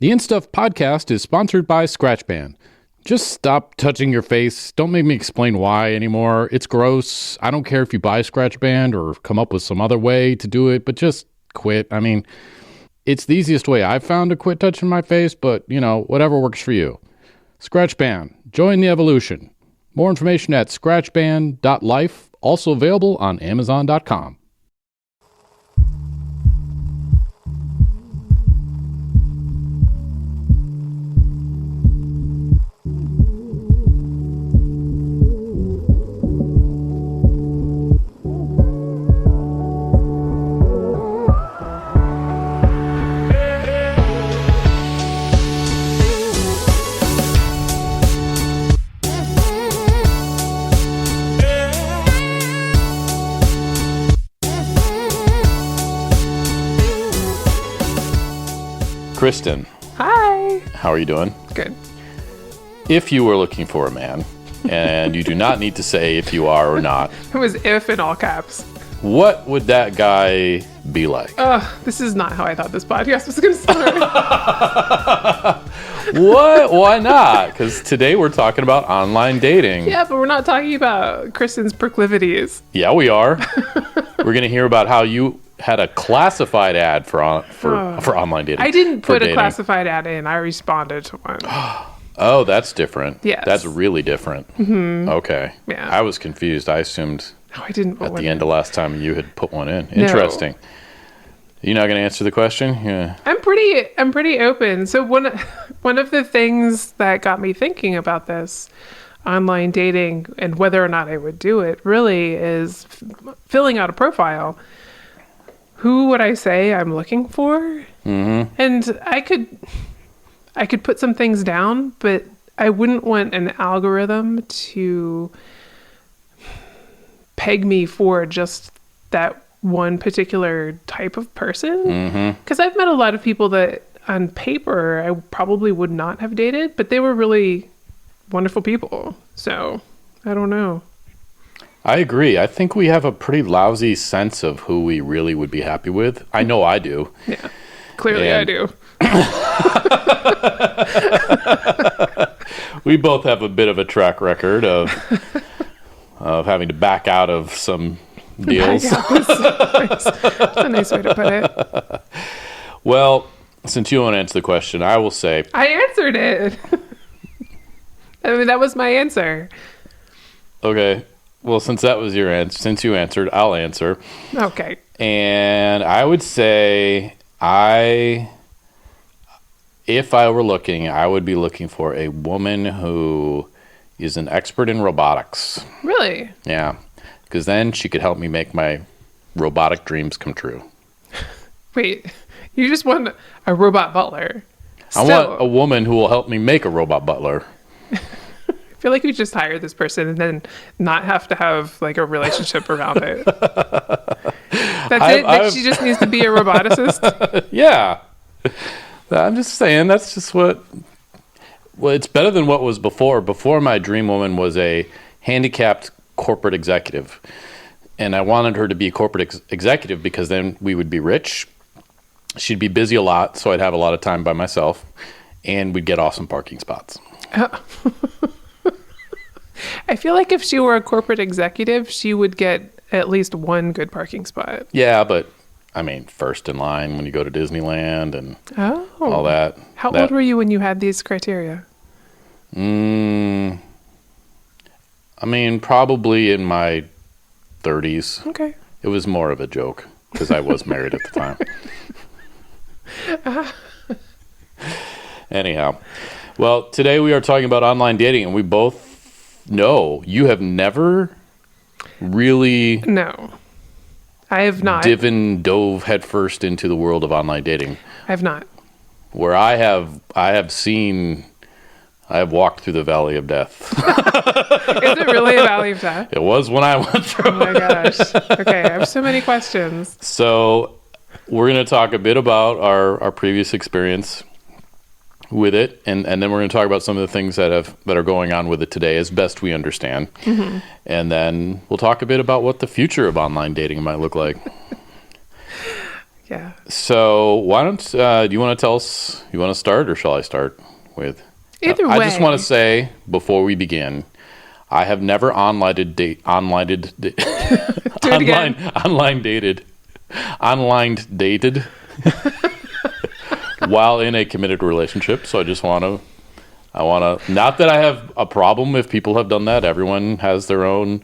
The In Stuff podcast is sponsored by ScratchBand. Just stop touching your face. Don't make me explain why anymore. It's gross. I don't care if you buy ScratchBand or come up with some other way to do it, but just quit. I mean, it's the easiest way I've found to quit touching my face, but, whatever works for you. ScratchBand. Join the evolution. More information at scratchband.life. Also available on Amazon.com. Christen. Hi. How are you doing? Good. If you were looking for a man, and you do not need to say if you are or not. It was if in all caps. What would that guy be like? This is not how I thought this podcast was going to start. What? Why not? Because today we're talking about online dating. Yeah, but we're not talking about Kristen's proclivities. Yeah, we are. We're going to hear about how you had a classified ad for online dating. I didn't put a classified ad in. I responded to one. Oh, that's different. Yes. That's really different. Mm-hmm. Okay. Yeah. I was confused. I assumed I didn't put at one the end in. of last time you had put one in. Interesting. No. You're not going to answer the question? Yeah. I'm pretty open. So one of the things that got me thinking about this online dating and whether or not I would do it really is filling out a profile. Who would I say I'm looking for? Mm-hmm. And I could put some things down, but I wouldn't want an algorithm to peg me for just that one particular type of person. Because I've met a lot of people that on paper I probably would not have dated, but they were really wonderful people. So I don't know. I agree. I think we have a pretty lousy sense of who we really would be happy with. I know I do. Yeah, clearly I do. We both have a bit of a track record of having to back out of some deals. That's a nice way to put it. Well, since you won't answer the question, I will say... I answered it. I mean, that was my answer. Okay. Well, since that was your answer, since you answered, I'll answer. Okay. And I would say if I were looking, I would be looking for a woman who is an expert in robotics. Really? Yeah. Because then she could help me make my robotic dreams come true. Wait, you just want a robot butler? I want a woman who will help me make a robot butler. I feel like you just hire this person and then not have to have like a relationship around it. She just needs to be a roboticist? Yeah. I'm just saying that's just well, it's better than what was before. Before, my dream woman was a handicapped corporate executive. And I wanted her to be a corporate executive because then we would be rich. She'd be busy a lot, so I'd have a lot of time by myself. And we'd get awesome parking spots. I feel like if she were a corporate executive, she would get at least one good parking spot. Yeah, but I mean, first in line when you go to Disneyland and all that. How old were you when you had these criteria? I mean, probably in my 30s. Okay. It was more of a joke because I was married at the time. Anyhow, well, today we are talking about online dating, and we both know you have never really... No, I have not. Dove headfirst into the world of online dating. I have not. Where I have walked through the valley of death. Is it really a valley of death? It was when I went through. Oh my gosh. Okay, I have so many questions. So we're going to talk a bit about our previous experience with it, and then we're going to talk about some of the things that are going on with it today as best we understand. Mm-hmm. And then we'll talk a bit about what the future of online dating might look like. Yeah. So why don't do you want to tell us? You want to start, or shall I start with? Either I way. just want to say before we begin, I have never online dated while in a committed relationship. So I want to, not that I have a problem if people have done that. Everyone has their own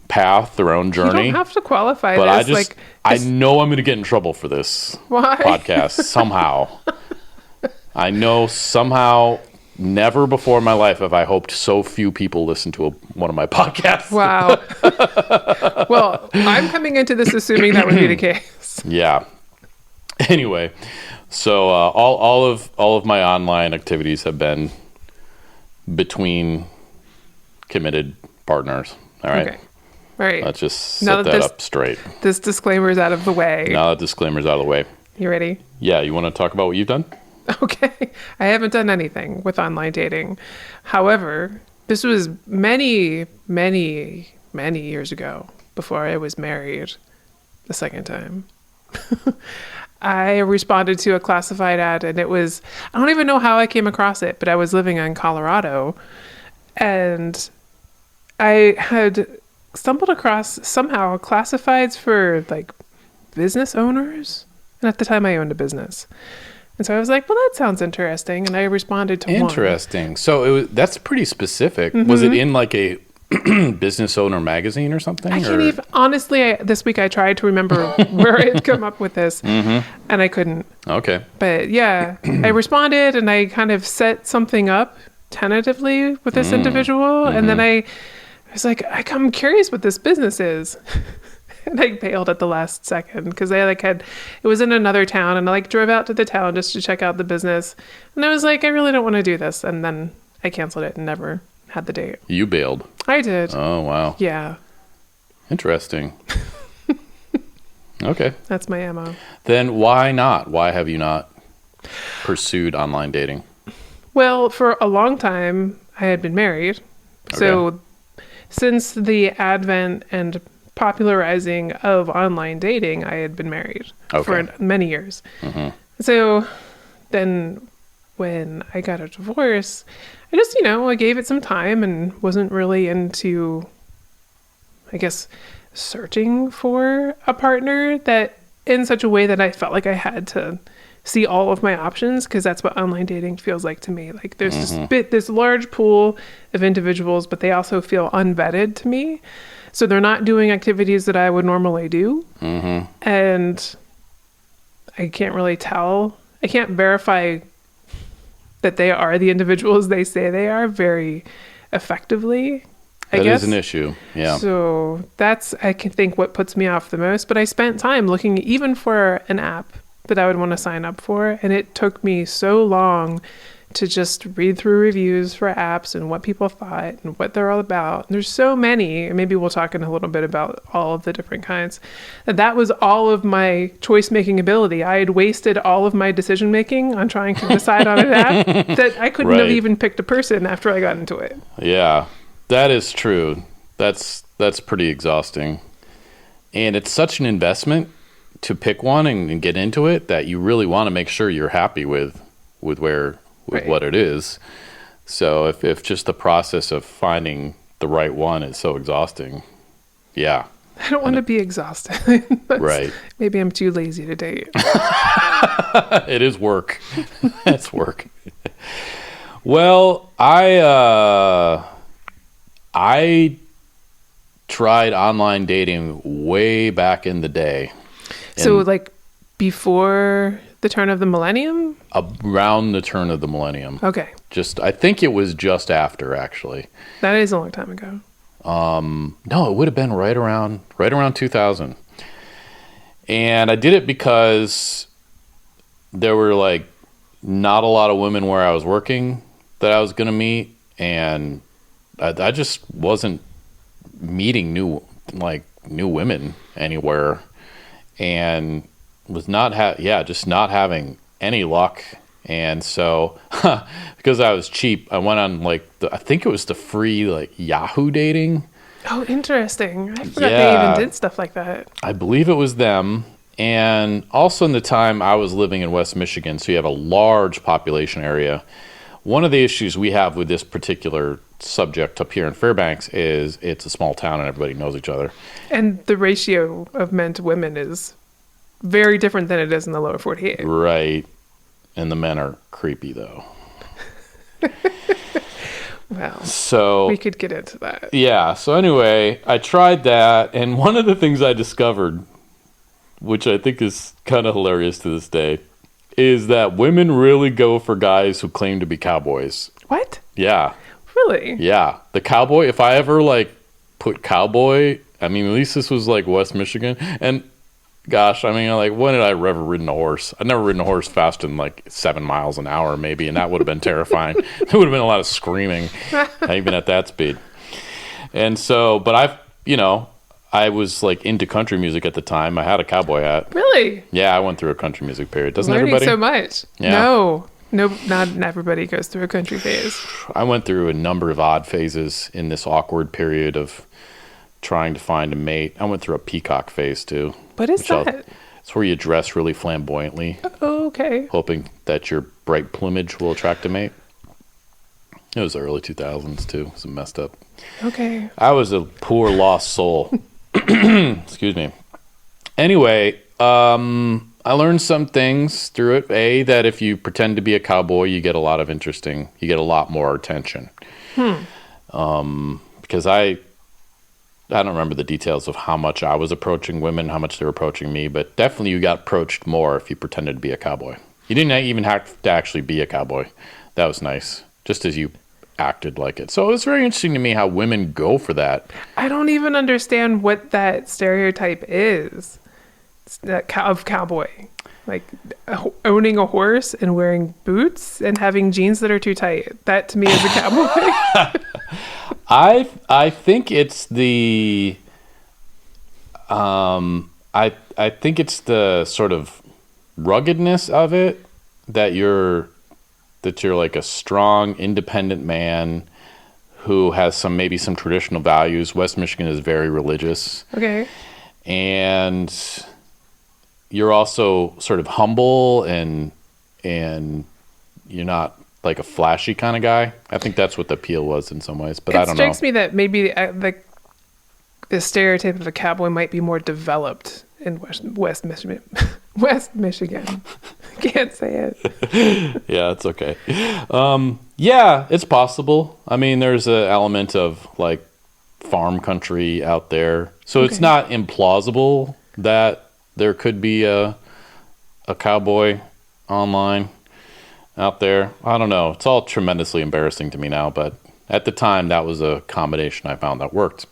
path, their own journey. You don't have to qualify but this. I know I'm going to get in trouble for this Why? podcast somehow. I know somehow. Never before in my life have I hoped so few people listen to one of my podcasts. Wow. Well, I'm coming into this assuming that would be the case. Yeah. Anyway, so all of my online activities have been between committed partners. All right. Okay. All right. Let's just set that up straight. This disclaimer is out of the way. Now that disclaimer's out of the way. You ready? Yeah. You want to talk about what you've done? Okay. I haven't done anything with online dating. However, this was many, many, many years ago before I was married the second time. I responded to a classified ad, and I don't even know how I came across it, but I was living in Colorado, and I had stumbled across somehow classifieds for like business owners. And at the time I owned a business. And so I was like, well, that sounds interesting. And I responded to one. Interesting. So that's pretty specific. Mm-hmm. Was it in like a business owner magazine or something? I can't even, honestly, this week I tried to remember where I had come up with this, and I couldn't. Okay. But yeah, I responded and I kind of set something up tentatively with this individual. And then I was like, I'm curious what this business is. And I bailed at the last second because it was in another town, and I drove out to the town just to check out the business. And I was like, I really don't want to do this. And then I canceled it and never had the date. You bailed. I did. Oh, wow. Yeah. Interesting. Okay. That's my MO. Then why not? Why have you not pursued online dating? Well, for a long time, I had been married. Okay. So since the advent and popularizing of online dating, I had been married for many years. Mm-hmm. So then when I got a divorce, I just, I gave it some time and wasn't really into, I guess, searching for a partner that in such a way that I felt like I had to see all of my options, because that's what online dating feels like to me. Like there's this large pool of individuals, but they also feel unvetted to me. So they're not doing activities that I would normally do. Mm-hmm. And I can't really tell. I can't verify that they are the individuals they say they are very effectively, I guess. That is an issue, yeah. So that's, I can think, what puts me off the most. But I spent time looking even for an app that I would want to sign up for. And it took me so long to just read through reviews for apps and what people thought and what they're all about. And there's so many, and maybe we'll talk in a little bit about all of the different kinds. And that was all of my choice-making ability. I had wasted all of my decision-making on trying to decide on an app that I couldn't have even picked a person after I got into it. Yeah, that is true. That's pretty exhausting. And it's such an investment to pick one and get into it that you really want to make sure you're happy with what it is. So if just the process of finding the right one is so exhausting, yeah. I don't want to be exhausted. Right. Maybe I'm too lazy to date. It is work. It's work. Well, I tried online dating way back in the day. So before the turn of the millennium? Around the turn of the millennium. Okay. I think it was just after, actually. That is a long time ago. No, it would have been right around 2000. And I did it because there were not a lot of women where I was working that I was going to meet, and I just wasn't meeting new women anywhere, and was just not having any luck. And so because I was cheap, I went on I think it was the free Yahoo dating. Oh, interesting. I forgot they even did stuff like that. I believe it was them. And also in the time I was living in West Michigan, so you have a large population area. One of the issues we have with this particular subject up here in Fairbanks is it's a small town and everybody knows each other. And the ratio of men to women is very different than it is in the lower 48. Right. And the men are creepy, though. Well, so we could get into that. Yeah. So anyway, I tried that. And one of the things I discovered, which I think is kind of hilarious to this day, is that women really go for guys who claim to be cowboys. What? Yeah. Really? Yeah. The cowboy, if I ever put cowboy, I mean, at least this was West Michigan. And gosh, I mean, when did I ever ridden a horse? I've never ridden a horse faster than 7 miles an hour maybe. And that would have been terrifying. There would have been a lot of screaming, even at that speed. And so, but I was into country music at the time. I had a cowboy hat. Really? Yeah, I went through a country music period. Doesn't Learning everybody? so much. Yeah. No, not everybody goes through a country phase. I went through a number of odd phases in this awkward period of trying to find a mate. I went through a peacock phase too. What is that? It's where you dress really flamboyantly. Oh, okay. Hoping that your bright plumage will attract a mate. It was the early 2000s too. It was messed up. Okay. I was a poor lost soul. Excuse me. Anyway, I learned some things through it. That if you pretend to be a cowboy, you get a lot more attention. Because I don't remember the details of how much I was approaching women, how much they were approaching me, but definitely you got approached more if you pretended to be a cowboy. You didn't even have to actually be a cowboy. That was nice, just as you acted like it. So it was very interesting to me how women go for that. I don't even understand what that stereotype is of cowboy. Owning a horse and wearing boots and having jeans that are too tight. That to me is a cowboy. I think it's the I think it's the sort of ruggedness of it that you're a strong, independent man who has maybe some traditional values. West Michigan is very religious. Okay. And you're also sort of humble and you're not a flashy kind of guy. I think that's what the appeal was in some ways, but I don't know. It strikes me that maybe the stereotype of a cowboy might be more developed in West Michigan. West Michigan. Can't say it. Yeah, it's okay. Yeah, it's possible. I mean, there's an element of farm country out there. So It's not implausible that there could be a cowboy online out there. I don't know. It's all tremendously embarrassing to me now, but at the time that was a combination I found that worked.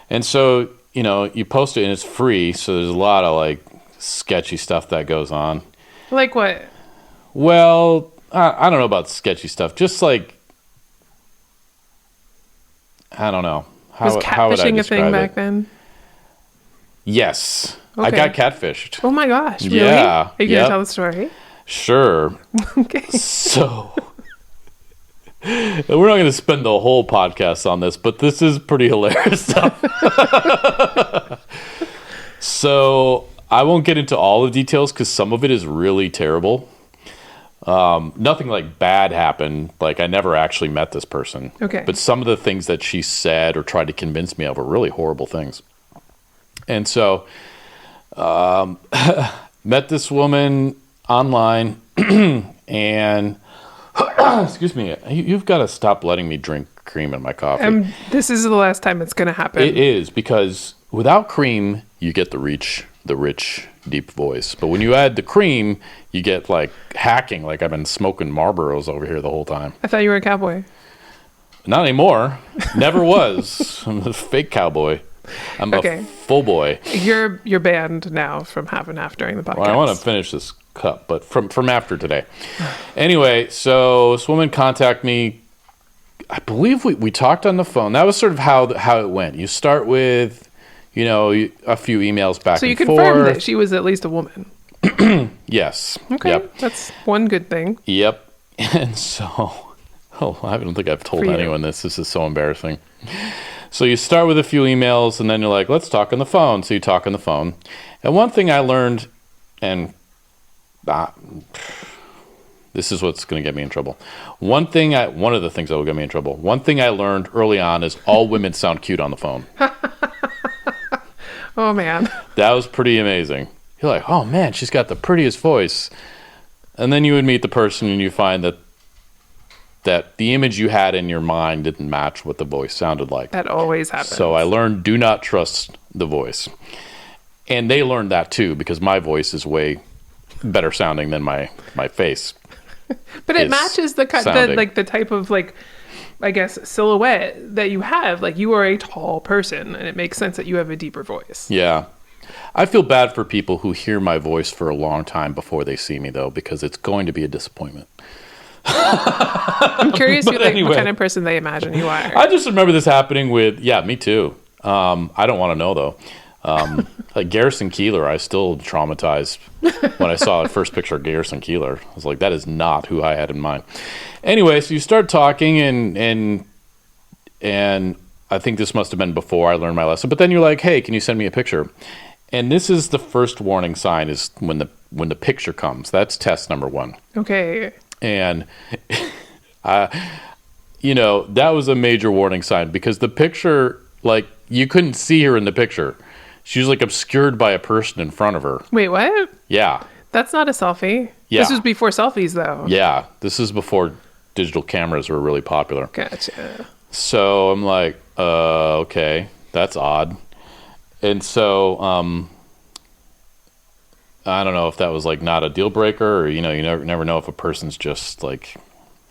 And so, you post it and it's free, so there's a lot of sketchy stuff that goes on. Like what? Well, I don't know about sketchy stuff. Just I don't know. Was catfishing a thing back then? Yes. Okay. I got catfished. Oh my gosh. Really? Yeah. Are you going to tell the story? Sure. Okay. So, we're not going to spend the whole podcast on this, but this is pretty hilarious stuff. So, I won't get into all the details because some of it is really terrible. Nothing bad happened. I never actually met this person. Okay. But some of the things that she said or tried to convince me of were really horrible things. And so, met this woman online and excuse me, you've got to stop letting me drink cream in my coffee. This is the last time it's going to happen. It is, because without cream you get the rich deep voice, but when you add the cream you get hacking, I've been smoking Marlboros over here the whole time. I thought you were a cowboy. Not anymore. Never was. I'm a fake cowboy. I'm a full boy. You're banned now from half and half during the podcast. Well, I want to finish this cup, but from after today. Anyway, so this woman contacted me. I believe we talked on the phone. That was sort of how it went. You start with, a few emails back and forth. So you confirmed that she was at least a woman. Yes. Okay. Yep. That's one good thing. Yep. And so, I don't think I've told anyone this. This is so embarrassing. So you start with a few emails, and then you're like, let's talk on the phone. So you talk on the phone. And one thing I learned, and this is what's going to get me in trouble. One of the things that will get me in trouble. One thing I learned early on is all women sound cute on the phone. Oh, man. That was pretty amazing. You're like, oh, man, she's got the prettiest voice. And then you would meet the person and you find that the image you had in your mind didn't match what the voice sounded like. That always happens. So I learned, do not trust the voice. And they learned that too, because my voice is way better sounding than my face. But it matches the type of, like, I guess, silhouette that you have. Like, you are a tall person, and it makes sense that you have a deeper voice. Yeah. I feel bad for people who hear my voice for a long time before they see me, though, because it's going to be a disappointment. I'm curious what kind of person they imagine you are. I just remember this happening with, me too. I don't want to know, though. Like Garrison Keillor, I still traumatized when I saw the first picture of Garrison Keillor. I was like, that is not who I had in mind. Anyway, so you start talking, and I think this must have been before I learned my lesson. But then you're like, hey, can you send me a picture? And this is the first warning sign, is when the picture comes. That's test number one. Okay. And that was a major warning sign, because the picture, like, you couldn't see her in the picture. She was like obscured by a person in front of her. Wait, what? Yeah. That's not a selfie. Yeah. This was before selfies, though. Yeah. This is before digital cameras were really popular. Gotcha. So I'm like, okay, that's odd. And so I don't know if that was like not a deal breaker, or, you never know if a person's just like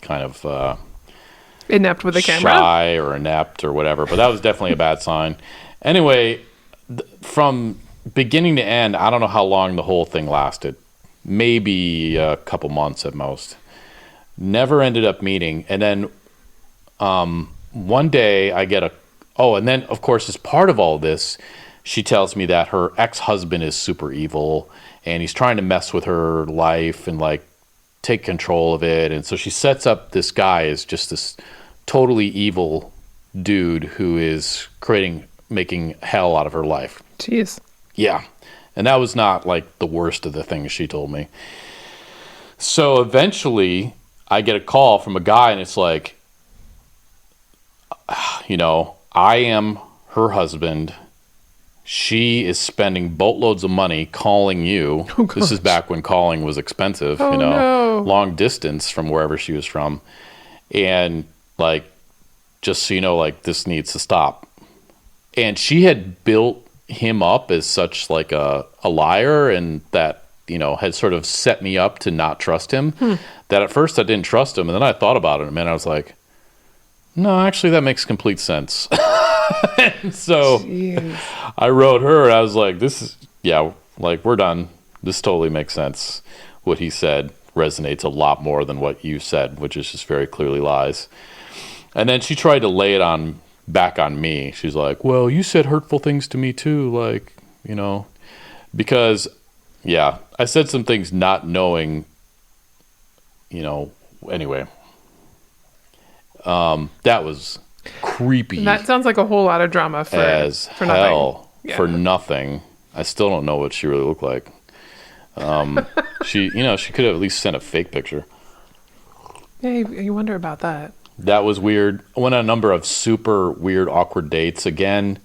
kind of inept with a camera, shy or inept or whatever. But that was definitely a bad sign. Anyway, from beginning to end, I don't know how long the whole thing lasted. Maybe a couple months at most. Never ended up meeting. And then one day I get and then, of course, as part of all this, she tells me that her ex-husband is super evil, and he's trying to mess with her life and, like, take control of it. And so she sets up this guy as just this totally evil dude who is making hell out of her life. Jeez. Yeah. And that was not, like, the worst of the things she told me. So eventually I get a call from a guy, and it's like, I am her husband. She is spending boatloads of money calling you. Oh, this is back when calling was expensive, no. Long distance from wherever she was from. And, like, just so you know, like, this needs to stop. And she had built him up as such, like, a liar, and that, had sort of set me up to not trust him, that at first I didn't trust him. And then I thought about it, and I was like, no, actually, that makes complete sense. And so Jeez. I wrote her, and I was like, we're done. This totally makes sense. What he said resonates a lot more than what you said, which is just very clearly lies. And then she tried to lay it back on me. She's like, well, you said hurtful things to me too, like, because, I said some things not knowing, anyway. That was creepy. That sounds like a whole lot of drama for hell, nothing. For nothing. I still don't know what she really looked like. She could have at least sent a fake picture. Yeah, you wonder about that. That was weird. I went on a number of super weird, awkward dates. Again,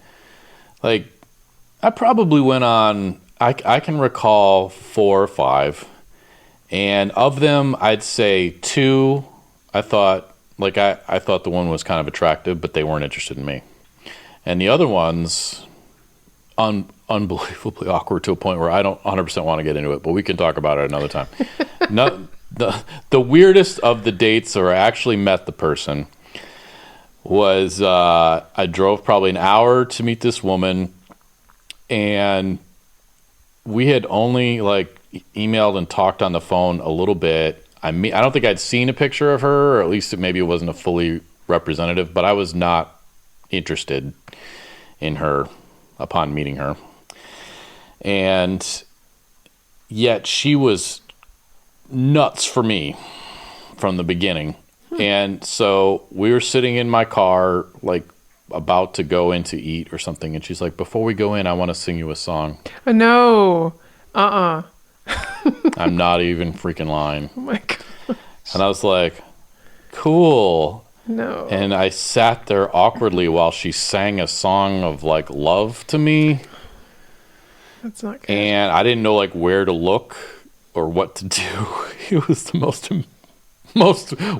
like, I probably went on, I can recall 4 or 5. And of them, I'd say 2, I thought the one was kind of attractive, but they weren't interested in me. And the other ones, unbelievably awkward to a point where I don't 100% want to get into it, but we can talk about it another time. The weirdest of the dates where I actually met the person was I drove probably an hour to meet this woman, and we had only, like, emailed and talked on the phone a little bit. I don't think I'd seen a picture of her, or at least maybe it wasn't a fully representative, but I was not interested in her upon meeting her. And yet she was nuts for me from the beginning. And so we were sitting in my car, like, about to go in to eat or something, and she's like, before we go in, I want to sing you a song. Oh, no. I'm not even freaking lying. Oh my God. And I was like, cool. No. And I sat there awkwardly while she sang a song of like love to me. That's not good. And I didn't know like where to look or what to do. It was the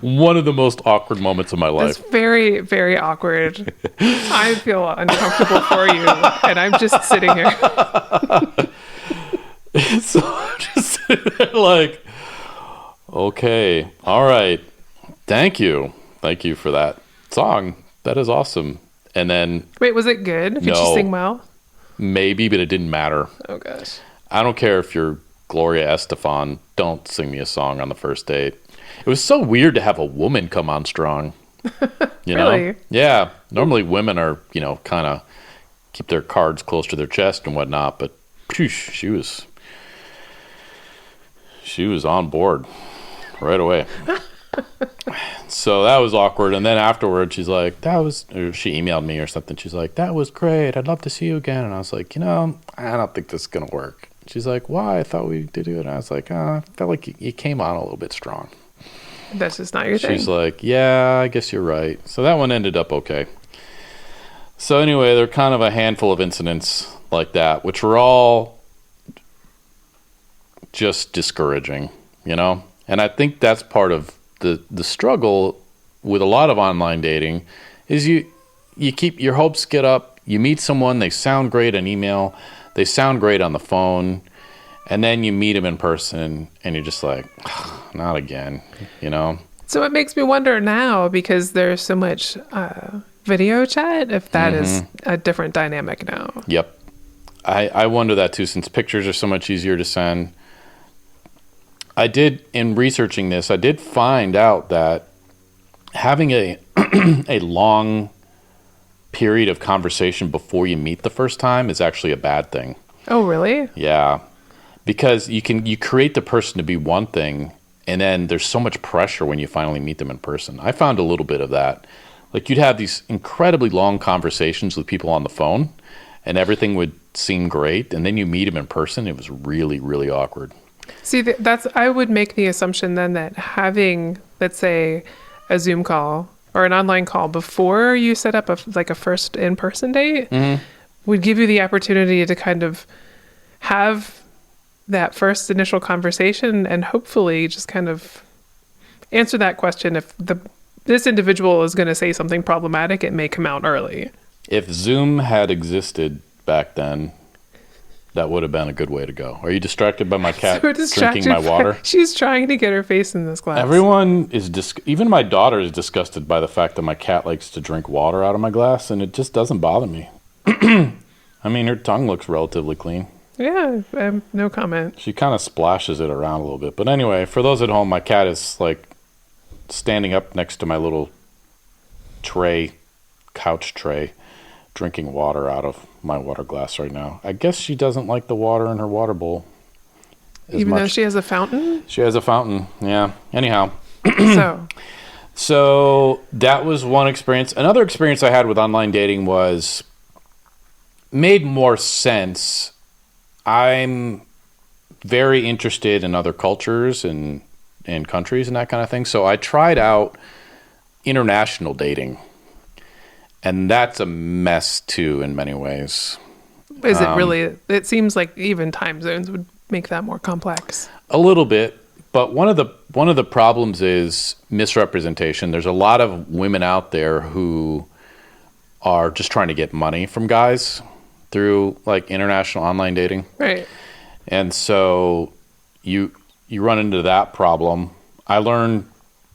one of the most awkward moments of my life. That's very, very awkward. I feel uncomfortable for you, and I'm just sitting here. So I'm just sitting there like, okay, all right, thank you for that song. That is awesome. And then Wait, was it good? Did No. you sing well? maybe, but it didn't matter. Oh gosh. I don't care if you're Gloria Estefan. Don't sing me a song on the first date. It was so weird to have a woman come on strong. You know? Really? Yeah. Normally women are, kind of keep their cards close to their chest and whatnot, but phew, she was on board right away. So that was awkward. And then afterwards, she's like, or she emailed me or something. She's like, that was great. I'd love to see you again. And I was like, I don't think this is going to work. She's like, why? I thought we did it. And I was like, I felt like you came on a little bit strong. That's just not your thing. She's like, yeah, I guess you're right. So that one ended up okay. So anyway, there are kind of a handful of incidents like that, which were all just discouraging, And I think that's part of the struggle with a lot of online dating is you keep your hopes get up. You meet someone, they sound great on email, they sound great on the phone, and then you meet them in person, and you're just like, not again, So it makes me wonder now, because there's so much video chat, if that is a different dynamic now. Yep. I wonder that too, since pictures are so much easier to send. In researching this, I did find out that having a long period of conversation before you meet the first time is actually a bad thing. Oh, really? Yeah. Because you create the person to be one thing, and then there's so much pressure when you finally meet them in person. I found a little bit of that. Like, you'd have these incredibly long conversations with people on the phone, and everything would seem great, and then you meet them in person, it was really, really awkward. See, I would make the assumption then that having, let's say, a Zoom call or an online call before you set up a first in-person date would give you the opportunity to kind of have that first initial conversation and hopefully just kind of answer that question. If this individual is going to say something problematic, it may come out early. If Zoom had existed back then, that would have been a good way to go. Are you distracted by my cat drinking my water? She's trying to get her face in this glass. Everyone is even my daughter is disgusted by the fact that my cat likes to drink water out of my glass, and it just doesn't bother me. I mean, her tongue looks relatively clean. Yeah, no comment. She kind of splashes it around a little bit. But anyway, for those at home, my cat is like standing up next to my little couch tray, drinking water out of my water glass right now. I guess she doesn't like the water in her water bowl Even though she has a fountain? She has a fountain, yeah. Anyhow. So that was one experience. Another experience I had with online dating made more sense. I'm very interested in other cultures and countries and that kind of thing. So I tried out international dating. And that's a mess too in many ways. Is it really? It seems like even time zones would make that more complex. A little bit, but one of the problems is misrepresentation. There's a lot of women out there who are just trying to get money from guys through like international online dating. Right. And so you run into that problem. I learned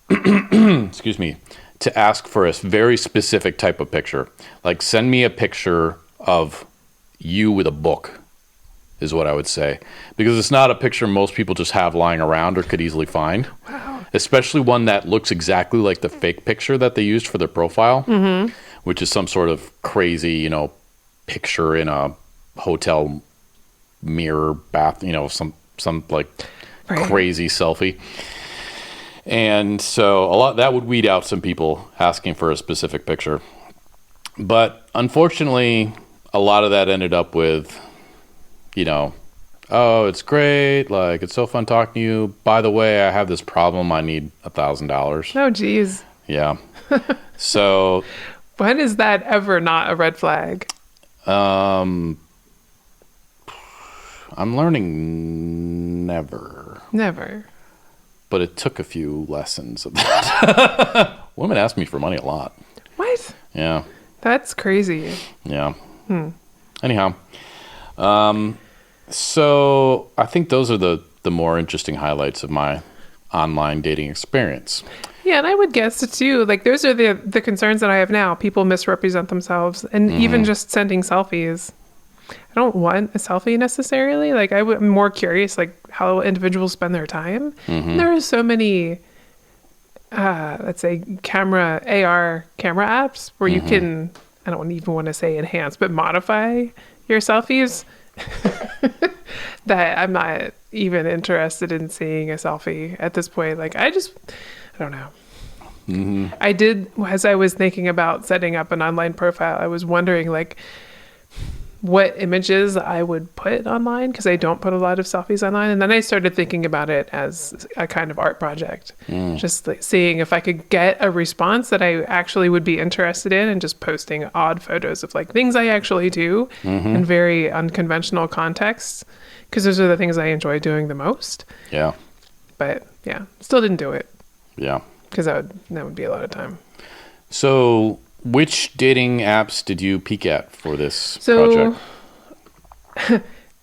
excuse me, to ask for a very specific type of picture. Like, send me a picture of you with a book, is what I would say. Because it's not a picture most people just have lying around or could easily find. Wow. Especially one that looks exactly like the fake picture that they used for their profile, which is some sort of crazy, picture in a hotel mirror bath, some like crazy selfie. And so that would weed out some people asking for a specific picture. But unfortunately, a lot of that ended up with, oh, it's great. Like, it's so fun talking to you. By the way, I have this problem. I need $1,000. Oh, geez. Yeah. So. When is that ever not a red flag? I'm learning never. Never. But it took a few lessons of that. Women ask me for money a lot. What? Yeah. That's crazy. Yeah. Anyhow. So I think those are the more interesting highlights of my online dating experience. Yeah, and I would guess too, like those are the concerns that I have now. People misrepresent themselves, and even just sending selfies. I don't want a selfie necessarily. Like I'm more curious, like how individuals spend their time. There are so many, let's say, AR camera apps where you can. I don't even want to say enhance, but modify your selfies. That I'm not even interested in seeing a selfie at this point. Like I don't know. I did, as I was thinking about setting up an online profile, I was wondering like what images I would put online, because I don't put a lot of selfies online. And then I started thinking about it as a kind of art project, just like seeing if I could get a response that I actually would be interested in, and just posting odd photos of like things I actually do in very unconventional contexts, because those are the things I enjoy doing the most. Yeah. But yeah, still didn't do it. Yeah. Because that would be a lot of time. So, which dating apps did you peek at for this project?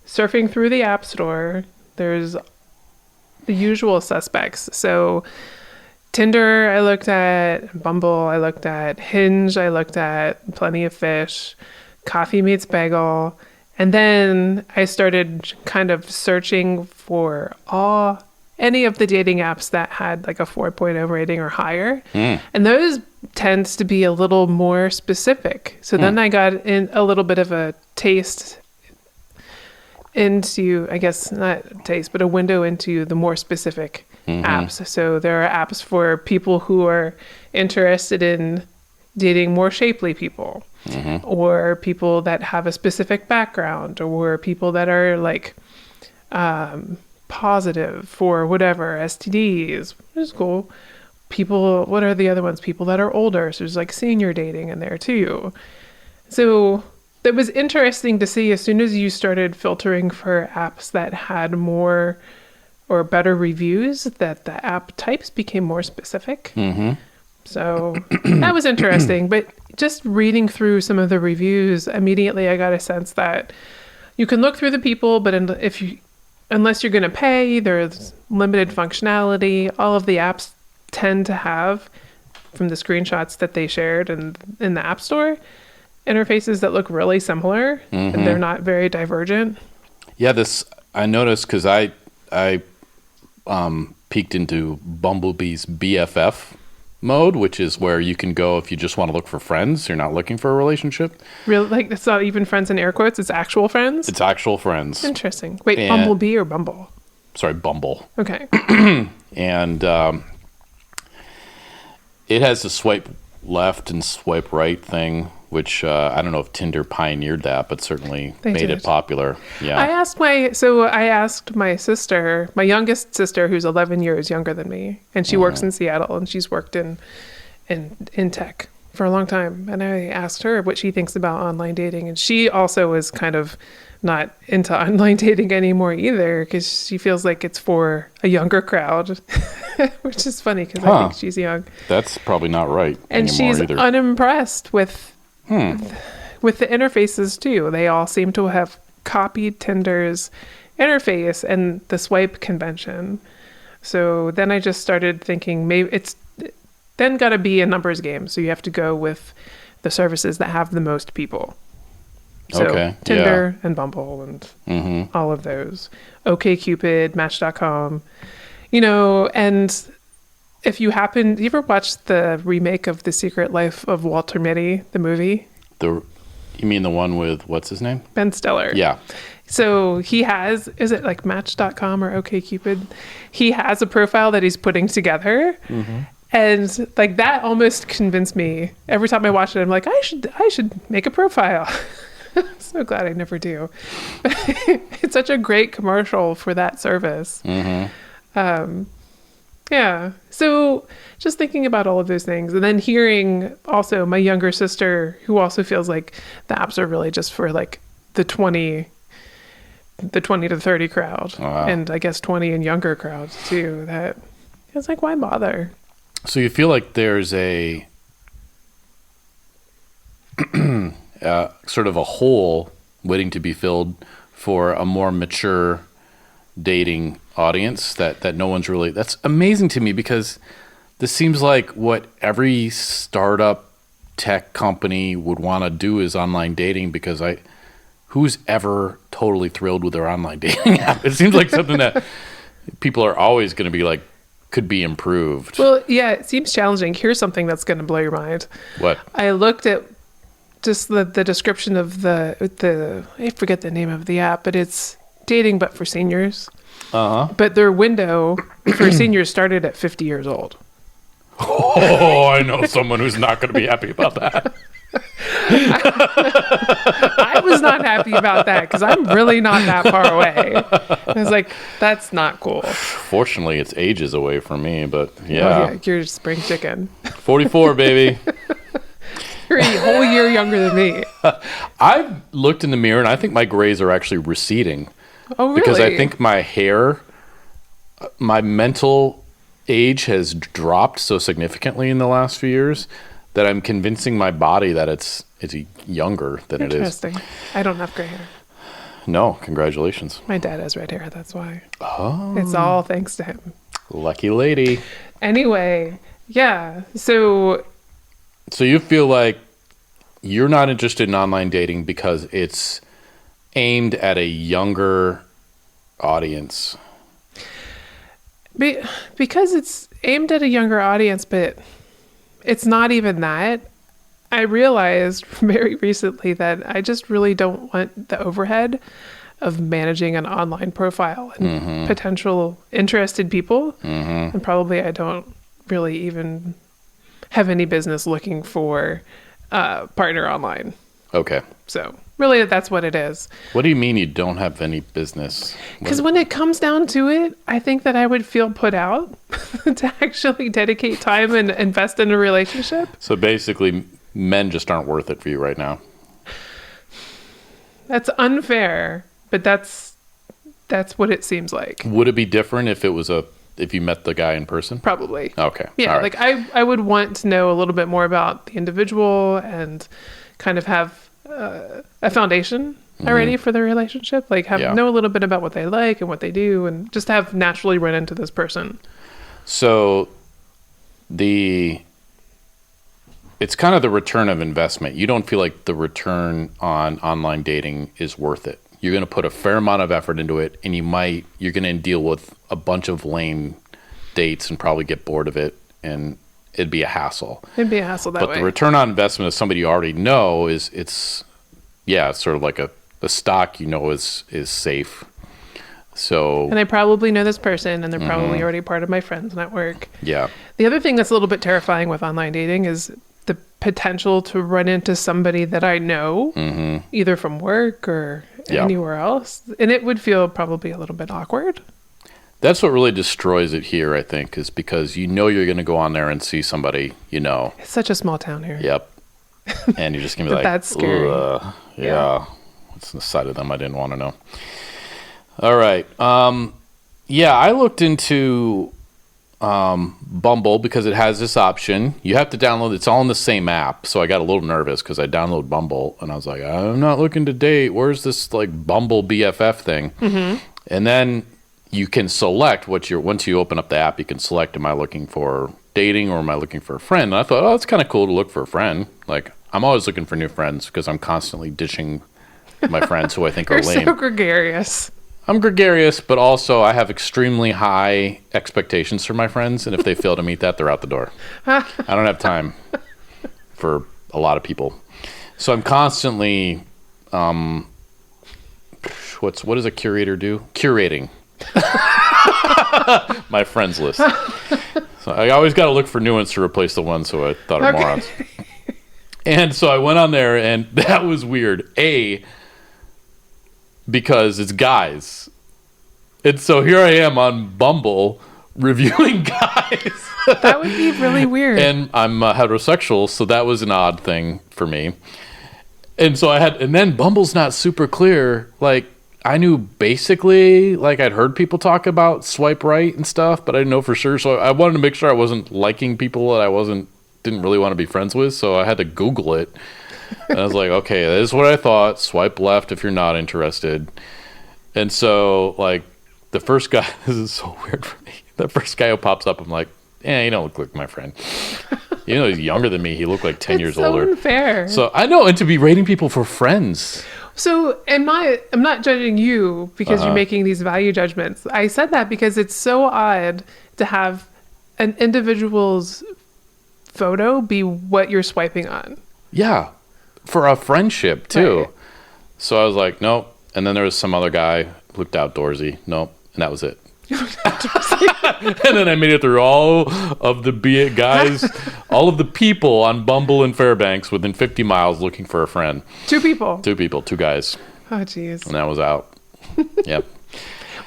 Surfing through the App Store, there's the usual suspects. So, Tinder, I looked at. Bumble, I looked at. Hinge, I looked at. Plenty of Fish. Coffee Meets Bagel. And then I started kind of searching for any of the dating apps that had like a 4.0 rating or higher. And those tends to be a little more specific. So then I got in a little bit of a taste into, I guess not taste, but a window into the more specific apps. So there are apps for people who are interested in dating more shapely people, or people that have a specific background, or people that are like, positive for whatever STDs, which is cool. People, what are the other ones? People that are older. So there's like senior dating in there too. So that was interesting to see as soon as you started filtering for apps that had more or better reviews, that the app types became more specific. So that was interesting. But just reading through some of the reviews, immediately I got a sense that you can look through the people, but unless you're going to pay, there's limited functionality. All of the apps tend to have, from the screenshots that they shared in the App Store, interfaces that look really similar, and they're not very divergent. Yeah, I noticed because I peeked into Bumblebee's BFF mode, which is where you can go if you just want to look for friends. You're not looking for a relationship. Really? Like, it's not even friends in air quotes? It's actual friends? It's actual friends. Interesting. Wait, Bumblebee or Bumble? Sorry, Bumble. Okay. And it has a swipe left and swipe right thing, which I don't know if Tinder pioneered that, but certainly made it popular. Yeah. I asked my sister, my youngest sister, who's 11 years younger than me, and she works in Seattle, and she's worked in tech for a long time. And I asked her what she thinks about online dating, and she also is kind of not into online dating anymore either, because she feels like it's for a younger crowd, which is funny because I think she's young. That's probably not right and anymore she's either. Unimpressed with the interfaces too. They all seem to have copied Tinder's interface and the swipe convention. So then I just started thinking maybe it's then got to be a numbers game. So you have to go with the services that have the most people. So Tinder and Bumble and all of those. OkCupid, Match.com, and if you ever watched the remake of The Secret Life of Walter Mitty, the movie? You mean the one with, what's his name? Ben Stiller. Yeah. So he has, is it like Match.com or OkCupid? He has a profile that he's putting together. And like that almost convinced me. Every time I watch it, I'm like, I should make a profile. I'm so glad I never do. It's such a great commercial for that service. Yeah. So just thinking about all of those things, and then hearing also my younger sister, who also feels like the apps are really just for like the 20 to 30 crowd. Oh, wow. And I guess 20 and younger crowds too. That it's like, why bother? So you feel like there's a sort of a hole waiting to be filled for a more mature dating audience that no one's really. That's amazing to me, because this seems like what every startup tech company would want to do is online dating, because who's ever totally thrilled with their online dating app? It seems like something that people are always going to be like, could be improved. Well, yeah, it seems challenging. Here's something that's going to blow your mind. What? I looked at just the description of the I forget the name of the app, but it's dating but for seniors. But their window for seniors started at 50 years old. Oh, I know someone who's not going to be happy about that. I was not happy about that because I'm really not that far away. I was like, that's not cool. Fortunately, it's ages away from me, but yeah. Oh, yeah, you're a spring chicken. 44, baby. You're a whole year younger than me. I've looked in the mirror, and I think my grays are actually receding. Oh, really? Because I think my hair, my mental age has dropped so significantly in the last few years that I'm convincing my body that it's younger than it is. Interesting. I don't have gray hair. No, congratulations. My dad has red hair, that's why. Oh. It's all thanks to him. Lucky lady. Anyway, yeah. So you feel like you're not interested in online dating because it's aimed at a younger audience. Because it's aimed at a younger audience, but it's not even that. I realized very recently that I just really don't want the overhead of managing an online profile and potential interested people. And probably I don't really even have any business looking for a partner online. Okay. So really, that's what it is. What do you mean you don't have any business? Because when it comes down to it, I think that I would feel put out to actually dedicate time and invest in a relationship. So basically, men just aren't worth it for you right now. That's unfair, but that's what it seems like. Would it be different if you met the guy in person? Probably. Okay. Yeah, all right. like I would want to know a little bit more about the individual and kind of have a foundation already for the relationship. Like know a little bit about what they like and what they do, and just have naturally run into this person. So it's kind of the return of investment. You don't feel like the return on online dating is worth it. You're going to put a fair amount of effort into it, and you're going to deal with a bunch of lame dates and probably get bored of it, and it'd be a hassle. It'd be a hassle that way. But the return on investment of somebody you already know it's sort of like a stock is safe. So, and I probably know this person, and they're probably already part of my friends network. Yeah. The other thing that's a little bit terrifying with online dating is the potential to run into somebody that I know, either from work or anywhere else. And it would feel probably a little bit awkward. That's what really destroys it here, I think, is because you're going to go on there and see somebody you know. It's such a small town here. Yep. And you're just going to be like, that's scary. Yeah. What's the side of them I didn't want to know? All right. I looked into Bumble because it has this option. You have to download. It's all in the same app. So I got a little nervous because I downloaded Bumble and I was like, I'm not looking to date. Where's this like Bumble BFF thing? And then you can select once you open up the app, you can select, am I looking for dating or am I looking for a friend? And I thought, it's kind of cool to look for a friend. Like, I'm always looking for new friends because I'm constantly ditching my friends who I think are lame. You're so gregarious. I'm gregarious, but also I have extremely high expectations for my friends. And if they fail to meet that, they're out the door. I don't have time for a lot of people. So I'm constantly, what does a curator do? Curating my friends list. So I always got to look for new ones to replace the ones who I thought are Okay. morons. And so I went on there, and that was weird. Because it's guys. And so here I am on Bumble reviewing guys. That would be really weird. And I'm heterosexual, so that was an odd thing for me. And so and then Bumble's not super clear. Like, I knew basically, like, I'd heard people talk about swipe right and stuff, but I didn't know for sure. So I wanted to make sure I wasn't liking people that I didn't really want to be friends with. So I had to Google it. And I was like, okay, this is what I thought. Swipe left if you're not interested. And so, like, the first guy, this is so weird for me. The first guy who pops up, I'm like, you don't look like my friend. Even though he's younger than me, he looked like 10 years older. It's so unfair. So I know, and to be rating people for friends. So I'm not judging you because you're making these value judgments. I said that because it's so odd to have an individual's photo be what you're swiping on. Yeah, for a friendship too. Right. So I was like, nope. And then there was some other guy who looked outdoorsy. Nope. And that was it. And then I made it through all of the guys, all of the people on Bumble and Fairbanks within 50 miles looking for a friend. Two people. Two guys. Oh, jeez. And that was out. Yep.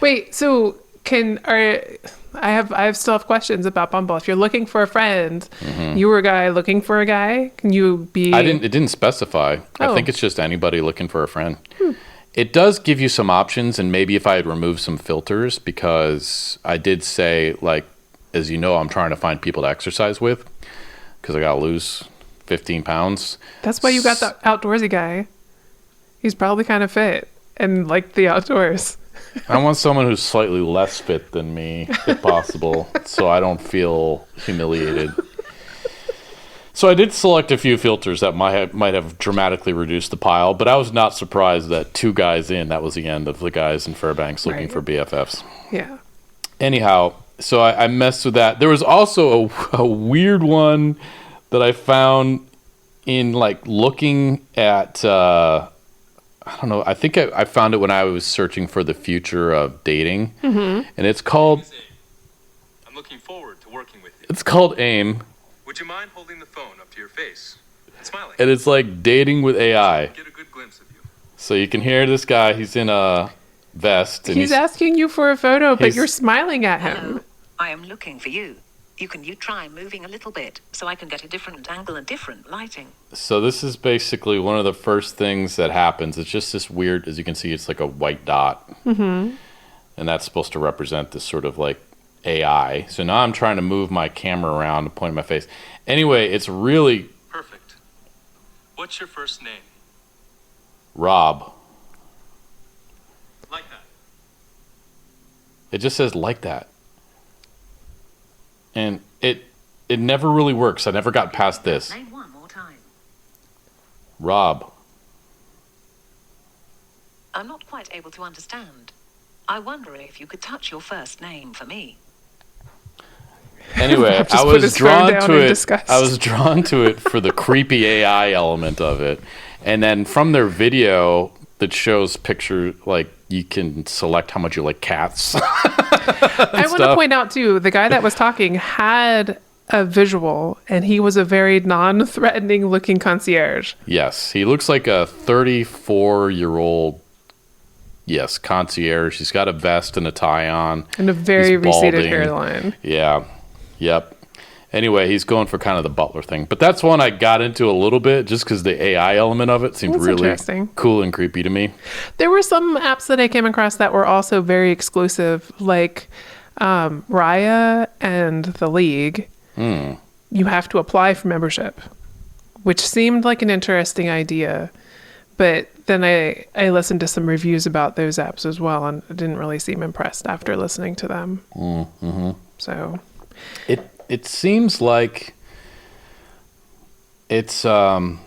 Wait, so I still have questions about Bumble. If you're looking for a friend, you were a guy looking for a guy, can you be... It didn't specify. I think it's just anybody looking for a friend. It does give you some options, and maybe if I had removed some filters, because I did say, like, as you know, I'm trying to find people to exercise with because I got to lose 15 pounds. That's why you got the outdoorsy guy. He's probably kind of fit and like the outdoors. I want someone who's slightly less fit than me, if possible, so I don't feel humiliated. So I did select a few filters that might have dramatically reduced the pile, but I was not surprised that 2 guys in, that was the end of the guys in Fairbanks looking for BFFs. Yeah. Anyhow, so I messed with that. There was also a weird one that I found in, like, looking at, I don't know, I think I found it when I was searching for the future of dating. And it's called... I'm looking forward to working with you. It's called AIM. Would you mind holding the phone up to your face and smiling? And it's like dating with AI. Get a good glimpse of you. So you can hear this guy, he's in a vest. And He's asking you for a photo, but he's- you're smiling at him. Hello, I am looking for you. You try moving a little bit so I can get a different angle and different lighting. So this is basically one of the first things that happens. It's just this weird, as you can see, it's like a white dot. And that's supposed to represent this sort of like AI. So now I'm trying to move my camera around and point at my face. Anyway, it's really Perfect. What's your first name? Rob. Like that. It just says like that. And it never really works. I never got past this. Name one more time. Rob. I'm not quite able to understand. I wonder if you could touch your first name for me. Anyway, Just I put was his phone drawn down to in it. disgust. I was drawn to it for the creepy AI element of it. And then from their video that shows picture, like, you can select how much you like cats. I want to point out, too, the guy that was talking had a visual, and he was a very non-threatening looking concierge. Yes, he looks like a 34-year-old, concierge. He's got a vest and a tie on. And a very He's receded balding. hairline. Yeah. Yep. Anyway, he's going for kind of the butler thing. But that's one I got into a little bit just because the AI element of it seemed That's really interesting. cool and creepy to me. There were some apps that I came across that were also very exclusive, like Raya and The League. You have to apply for membership, which seemed like an interesting idea. But then I listened to some reviews about those apps as well, and I didn't really seem impressed after listening to them. So It seems like it's the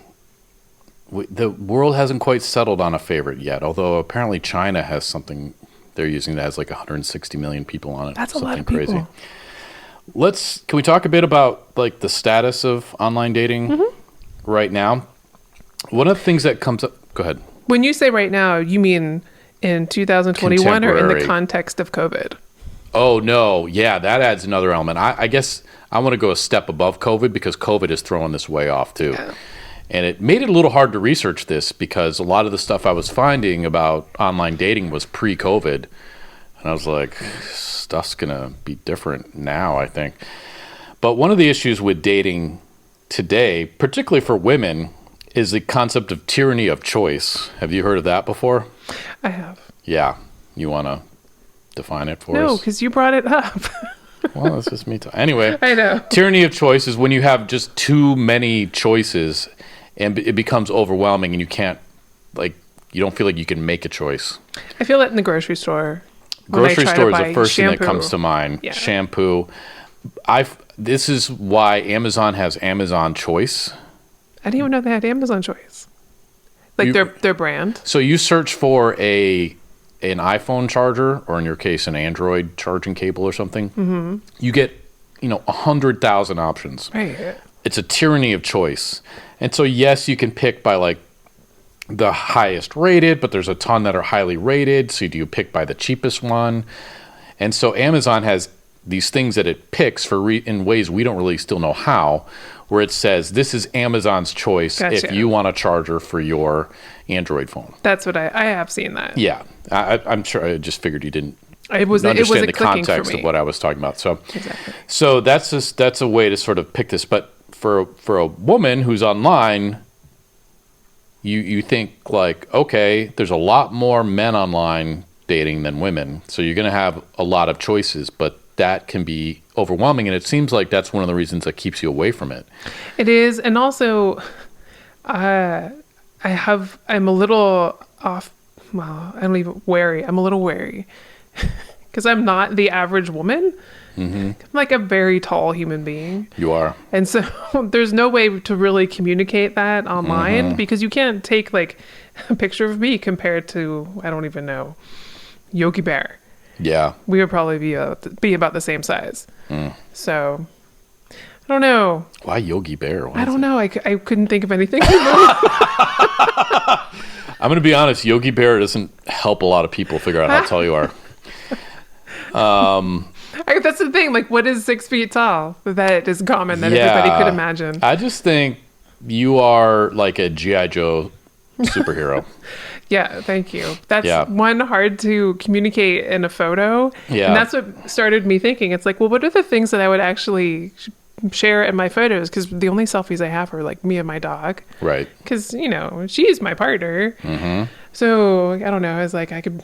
world hasn't quite settled on a favorite yet. Although apparently China has something they're using that has like 160 million people on it. that's a lot of Something people. Can we talk a bit about like the status of online dating right now? One of the things that comes up. Go ahead. When you say right now, you mean in 2021 or in the Contemporary. context of COVID? Oh no, yeah, that adds another element. I guess I want to go a step above COVID because COVID is throwing this way off too. Yeah. And it made it a little hard to research this because a lot of the stuff I was finding about online dating was pre-COVID. And I was like, stuff's going to be different now, I think. But one of the issues with dating today, particularly for women, is the concept of tyranny of choice. Have you heard of that before? I have. Yeah. You want to define it for No, us? because you brought it up. Well, that's just me. Anyway, I know. tyranny of choice is when you have just too many choices and it becomes overwhelming and you can't, like, you don't feel like you can make a choice. I feel that in the grocery store. when I Grocery try to store is buy the first thing that shampoo. comes to mind. Yeah. Shampoo. This is why Amazon has Amazon Choice. I didn't even know they had Amazon Choice. Like You- their brand. So you search for an iPhone charger, or in your case, an Android charging cable or something. Mm-hmm. You get, 100,000 options. Right. It's a tyranny of choice. And so, yes, you can pick by like the highest rated, but there's a ton that are highly rated. So do you pick by the cheapest one? And so Amazon has these things that it picks for in ways we don't really still know how, where it says, this is Amazon's choice if Gotcha. you want a charger for your Android phone. That's what I have seen that. Yeah, I'm sure. I just figured you didn't It wasn't understand the clicking context for me. of what I was talking about. So, Exactly. so that's a way to sort of pick this. But for a woman who's online, you think like, okay, there's a lot more men online dating than women, so you're going to have a lot of choices, but that can be overwhelming, and it seems like that's one of the reasons that keeps you away from it. It is, and also, I'm a little off. Well, I don't even wary. I'm a little wary because I'm not the average woman. Mm-hmm. I'm like a very tall human being, You are. and so there's no way to really communicate that online Mm-hmm. because you can't take like a picture of me compared to, I don't even know, Yogi Bear. Yeah. We would probably be about the same size. Mm. So I don't know. Why Yogi Bear? I don't know. I couldn't think of anything. I'm going to be honest. Yogi Bear doesn't help a lot of people figure out how tall you are. That's the thing. Like, what is 6 feet tall? That is common that everybody could imagine. I just think you are like a G.I. Joe superhero. Yeah, thank you. That's Yeah. one hard to communicate in a photo. Yeah. And that's what started me thinking. It's like, well, what are the things that I would actually share in my photos? Because the only selfies I have are like me and my dog. Right. Because, she's my partner. Mm-hmm. So I don't know. I was like, I could,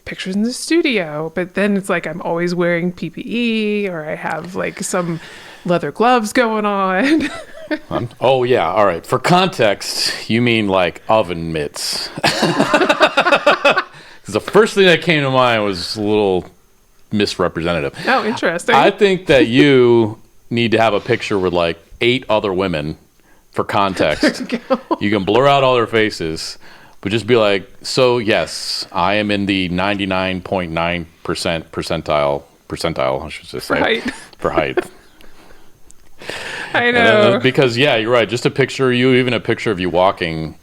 pictures in the studio. But then it's like I'm always wearing PPE or I have like some leather gloves going on. Oh, yeah. All right. For context, you mean like oven mitts. Because the first thing that came to mind was a little misrepresentative. Oh, interesting. I think that you need to have a picture with like 8 other women for context. You can blur out all their faces, but just be like, so yes, I am in the 99.9% percentile, I should just say. Right. For height. I know. Because, yeah, you're right. Just a picture of you, even a picture of you walking,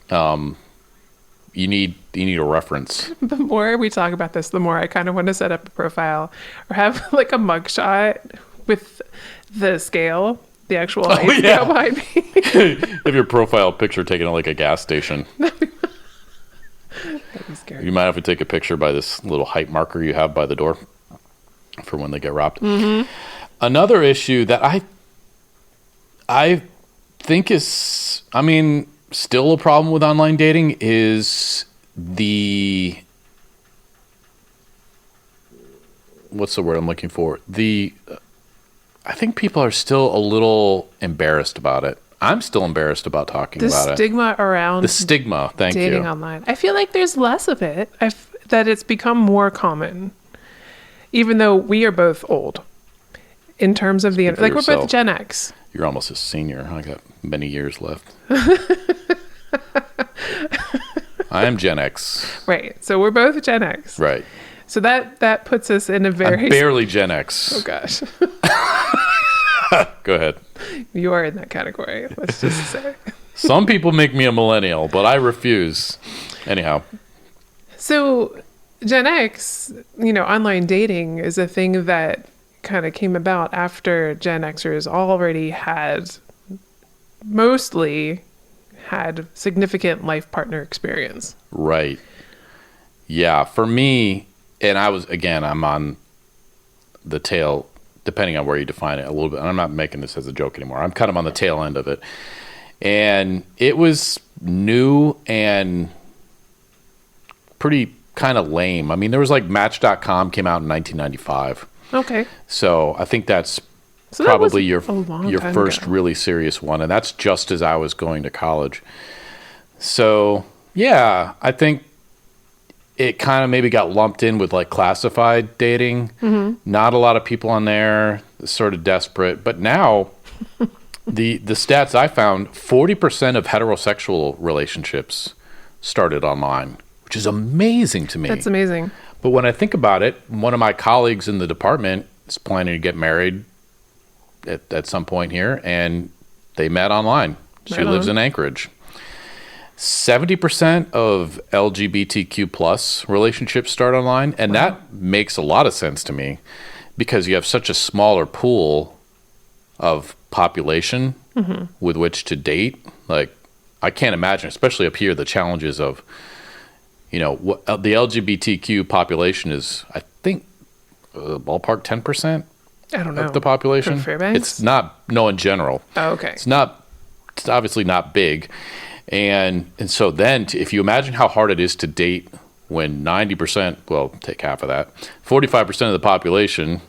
you need a reference. The more we talk about this, the more I kind of want to set up a profile or have like a mugshot with the scale, the actual height yeah. scale behind me. Have your profile picture taken at like a gas station. That'd be scary. You might have to take a picture by this little height marker you have by the door for when they get robbed. Mm-hmm. Another issue that I think is, still a problem with online dating is what's the word I'm looking for? I think people are still a little embarrassed about it. I'm still embarrassed about talking The about it. stigma around The stigma, thank dating you. online. I feel like there's less of it. That it's become more common, even though we are both old. In terms of Speak for we're yourself. both Gen X. You're almost a senior. I got many years left. I am Gen X. Right. So we're both Gen X. Right. So that puts us in a very I'm barely Gen X. Oh gosh. Go ahead. You are in that category, let's just say. Some people make me a millennial, but I refuse. Anyhow. So Gen X, online dating is a thing that kind of came about after Gen Xers already mostly had significant life partner experience. Right. Yeah. For me, and I'm on the tail, depending on where you define it a little bit. And I'm not making this as a joke anymore. I'm kind of on the tail end of it. And it was new and pretty kind of lame. I mean, there was like Match.com came out in 1995. Okay. So I think that's So that probably was a long your time first ago. really serious one. And that's just as I was going to college. So, yeah, I think it kind of maybe got lumped in with like classified dating. Not a lot of people on there, sort of desperate. But now, the stats I found, 40% of heterosexual relationships started online, which is amazing to me. That's amazing. But when I think about it, one of my colleagues in the department is planning to get married at some point here, and they met online. She Right lives on. in Anchorage. 70% of LGBTQ plus relationships start online, and that makes a lot of sense to me because you have such a smaller pool of population with which to date. Like, I can't imagine, especially up here, the challenges of, the LGBTQ population is, I think, ballpark 10% I don't know. of the population. For Fairbanks? It's not, no, in general. Oh, okay. It's obviously not big. And so then if you imagine how hard it is to date when 90%, well, take half of that, 45% of the population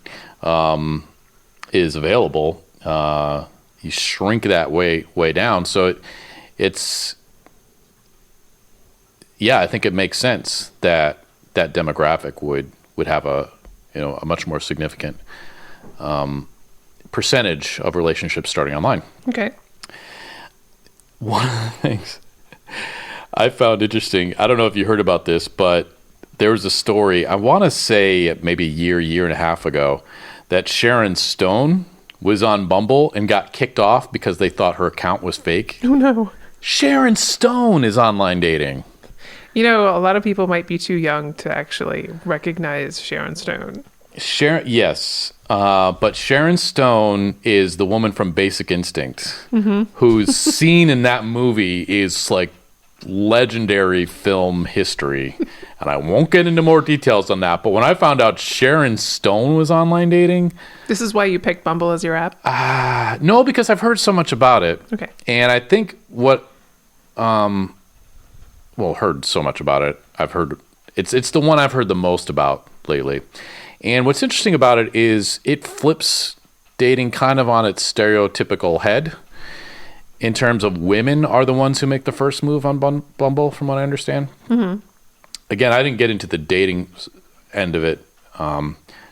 is available, you shrink that way down. So it's, yeah, I think it makes sense that demographic would have a much more significant percentage of relationships starting online. Okay. One of the things I found interesting, I don't know if you heard about this, but there was a story, I want to say maybe a year and a half ago, that Sharon Stone was on Bumble and got kicked off because they thought her account was fake. Oh, no. Sharon Stone is online dating. A lot of people might be too young to actually recognize Sharon Stone. Yes. But Sharon Stone is the woman from Basic Instinct, whose scene in that movie is like legendary film history. And I won't get into more details on that. But when I found out Sharon Stone was online dating, This is why you picked Bumble as your app? no, because I've heard so much about it. Okay. And I think heard so much about it. I've heard it's the one I've heard the most about lately. And what's interesting about it is it flips dating kind of on its stereotypical head in terms of women are the ones who make the first move on Bumble, from what I understand. Again, I didn't get into the dating end of it,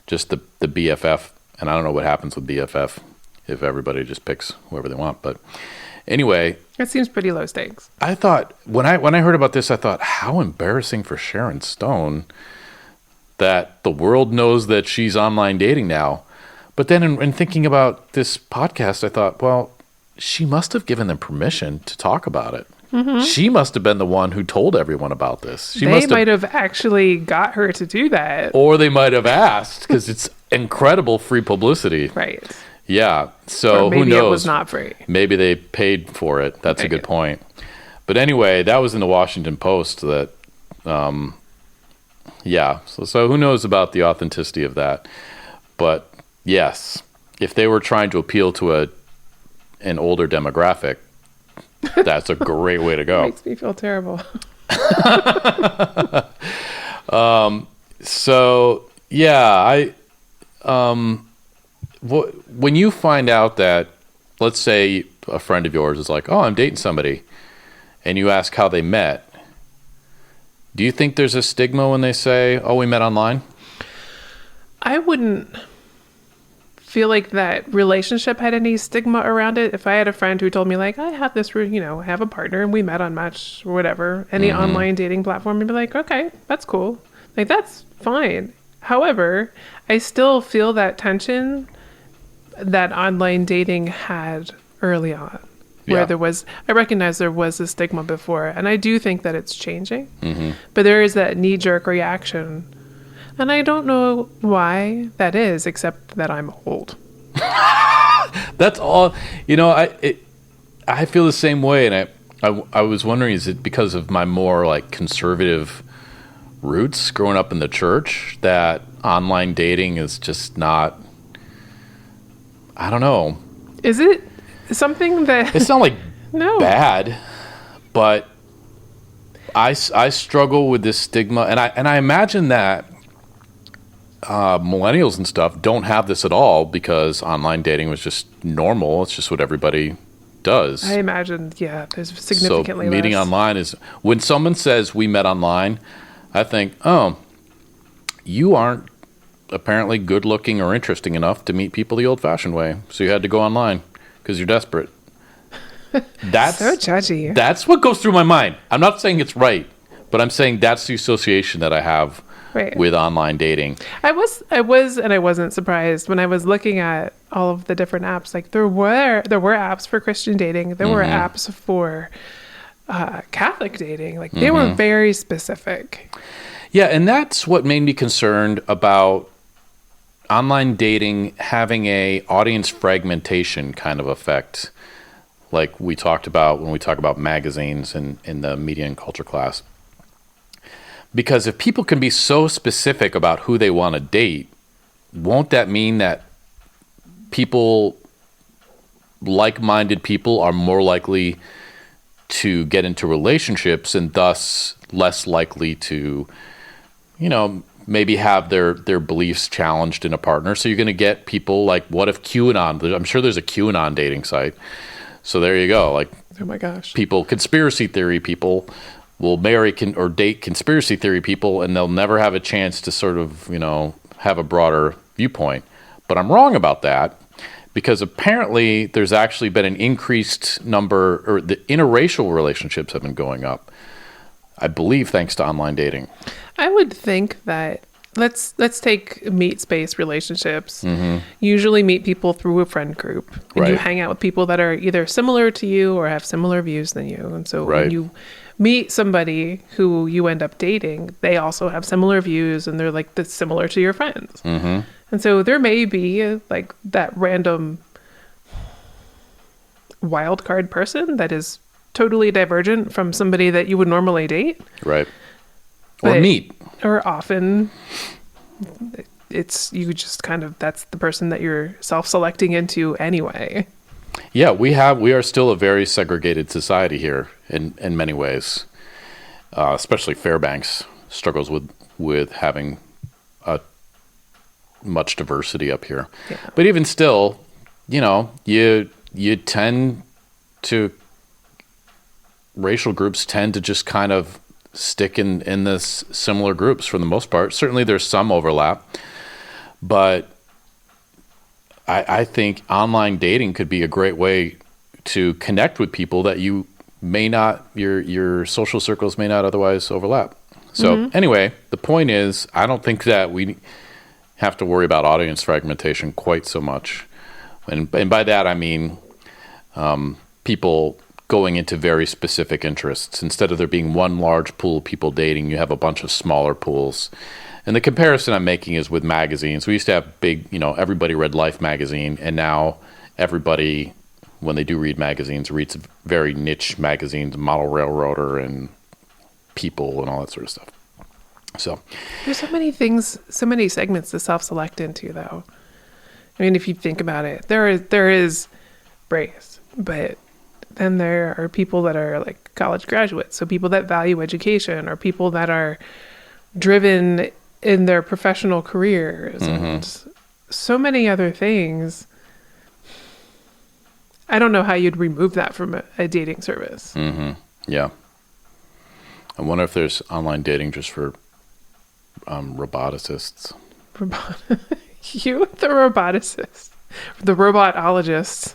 just the BFF. And I don't know what happens with BFF if everybody just picks whoever they want. But anyway, That seems pretty low stakes. I thought when I heard about this, I thought, how embarrassing for Sharon Stone that the world knows that she's online dating now. But then in thinking about this podcast, I thought, well, she must have given them permission to talk about it. She must have been the one who told everyone about this. They might have actually got her to do that. Or they might have asked, because it's incredible free publicity. Right. Yeah. So Or maybe who knows? it was not free. Maybe they paid for it. That's a good Good. point. But anyway, that was in the Washington Post that, yeah. So who knows about the authenticity of that? But yes, if they were trying to appeal to an older demographic, that's a great way to go. Makes me feel terrible. So yeah, when you find out that, let's say a friend of yours is like, oh, I'm dating somebody, and you ask how they met, do you think there's a stigma when they say, oh, we met online? I wouldn't feel like that relationship had any stigma around it. If I had a friend who told me like, I have this, I have a partner and we met on Match or whatever, any online dating platform, I'd be like, okay, that's cool. Like, that's fine. However, I still feel that tension that online dating had early on, where Yeah. I recognize there was a stigma before, and I do think that it's changing. But there is that knee-jerk reaction. And I don't know why that is, except that I'm old. That's all. I feel the same way, and I was wondering, is it because of my more like conservative roots growing up in the church that online dating is just not, I don't know. Is it something that... It's not like No. bad, but I struggle with this stigma, and I imagine that millennials and stuff don't have this at all because online dating was just normal. It's just what everybody does. I imagine, yeah, there's significantly so meeting less. online is, when someone says we met online, I think, oh, you aren't apparently good looking or interesting enough to meet people the old fashioned way, so you had to go online because you're desperate. That's So judgy. That's what goes through my mind. I'm not saying it's right, but I'm saying that's the association that I have Right. with online dating. I was, and I wasn't surprised when I was looking at all of the different apps. Like there were apps for Christian dating. There were apps for Catholic dating. Like they were very specific. Yeah, and that's what made me concerned about online dating having a audience fragmentation kind of effect, like we talked about when we talk about magazines in the media and culture class. Because if people can be so specific about who they want to date, won't that mean that people, like-minded people, are more likely to get into relationships and thus less likely to, maybe have their beliefs challenged in a partner? So you're going to get people like, what if QAnon? I'm sure there's a QAnon dating site. So there you go. Like, Oh my gosh. conspiracy theory people will marry or date conspiracy theory people, and they'll never have a chance to sort of, have a broader viewpoint. But I'm wrong about that, because apparently there's actually been an increased number, or the interracial relationships have been going up, I believe, thanks to online dating. I would think that let's take meet space relationships. Usually meet people through a friend group, and you Right. hang out with people that are either similar to you or have similar views than you. And so Right. when you meet somebody who you end up dating, they also have similar views, and they're like similar to your friends. And so there may be like that random wild card person that is totally divergent from somebody that you would normally date. Right. Or But- meet. Or often it's you just kind of, that's the person that you're self-selecting into anyway. Yeah, we are still a very segregated society here in many ways. Especially Fairbanks struggles with having much diversity up here. Yeah. But even still, you tend to, racial groups tend to just kind of stick in this similar groups for the most part. Certainly there's some overlap, but I think online dating could be a great way to connect with people that you may not, your social circles may not otherwise overlap. So anyway, the point is, I don't think that we have to worry about audience fragmentation quite so much. And by that, I mean people going into very specific interests. Instead of there being one large pool of people dating, you have a bunch of smaller pools. And the comparison I'm making is with magazines. We used to have big, everybody read Life magazine, and now everybody, when they do read magazines, reads very niche magazines, Model Railroader and People and all that sort of stuff. So There's so many things, so many segments to self-select into, though. I mean, if you think about it, there is race, but then there are people that are like college graduates, so people that value education, or people that are driven in their professional careers, and so many other things. I don't know how you'd remove that from a dating service. yeah. I wonder if there's online dating just for roboticists. You, the roboticist, the robotologist.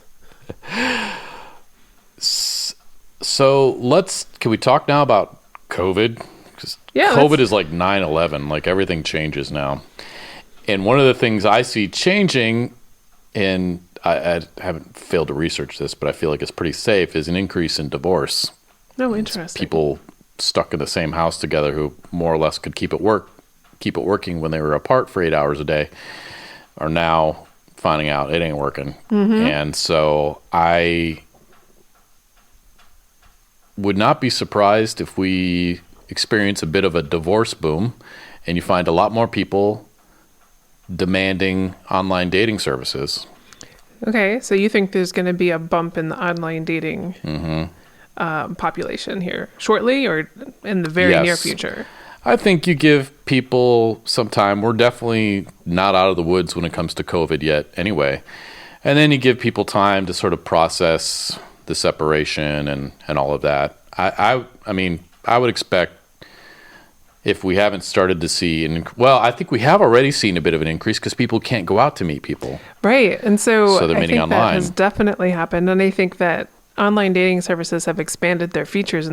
So can we talk now about COVID? Because Yeah, COVID let's- is like 9/11, like everything changes now. And one of the things I see changing, and I haven't failed to research this, but I feel like it's pretty safe, is an increase in divorce. No, interesting. People stuck in the same house together who more or less could keep it work keep it working when they were apart for 8 hours a day are now finding out it ain't working. And so I would not be surprised if we experience a bit of a divorce boom and you find a lot more people demanding online dating services. Okay, so you think there's going to be a bump in the online dating population here shortly or in the very near future? I think you give people some time. We're definitely not out of the woods when it comes to COVID yet anyway. And then you give people time to sort of process the separation and all of that. I mean, I would expect if we haven't started to see, I think we have already seen a bit of an increase because people can't go out to meet people. Right. And so they're I meeting think online. that has definitely happened. And I think that online dating services have expanded their features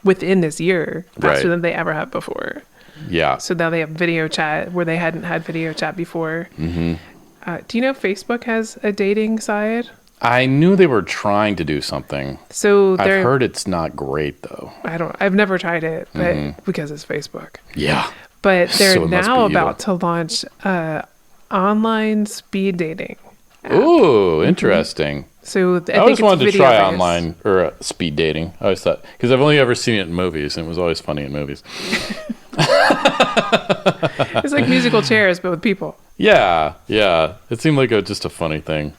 within this year faster than they ever have before. Yeah. So now they have video chat where they hadn't had video chat before. Do you know Facebook has a dating side? I knew they were trying to do something. So I've heard it's not great though. I've never tried it, but because it's Facebook. Yeah. But they're So it must now be about to launch online speed dating. Ooh, interesting. So I I think always it's wanted to video try based. online or speed dating. I always thought, because I've only ever seen it in movies and it was always funny in movies. It's like musical chairs, but with people. Yeah. It seemed like just a funny thing.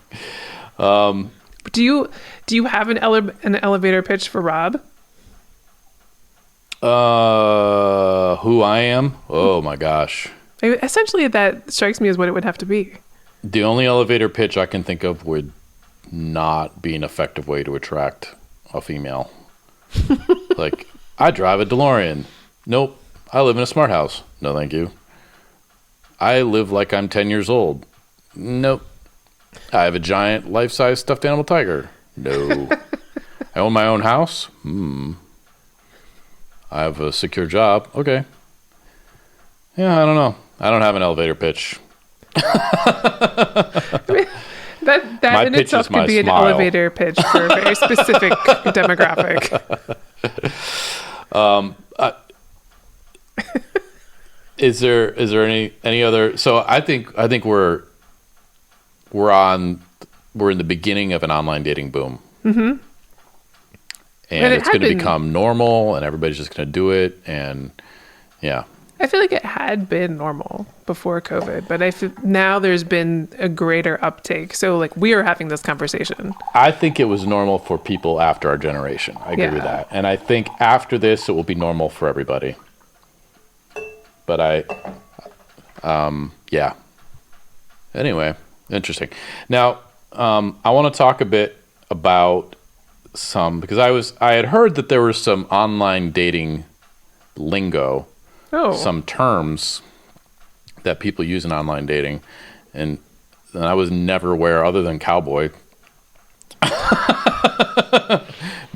Do you have an elevator pitch for Rob? Who I am? Oh my gosh. Essentially, that strikes me as what it would have to be. The only elevator pitch I can think of would not be an effective way to attract a female. Like, I drive a DeLorean. Nope. I live in a smart house. No, thank you. I live like I'm 10 years old. Nope. I have a giant life-size stuffed animal tiger. No. I own my own house. I have a secure job. Okay. Yeah, I don't know. I don't have an elevator pitch. That My in pitch itself is my could be smile. an elevator pitch for a very specific demographic. Is there any other? So I think we're in the beginning of an online dating boom. And it it's going to had been- become normal, and everybody's just going to do it. And yeah, I feel like it had been normal before COVID, but I feel now there's been a greater uptake. So like we are having this conversation. I think it was normal for people after our generation. I agree with Yeah. that. And I think after this, it will be normal for everybody. But yeah. Anyway, interesting. Now, I want to talk a bit about because I had heard that there was some online dating lingo, some terms that people use in online dating, and I was never aware, other than cowboy,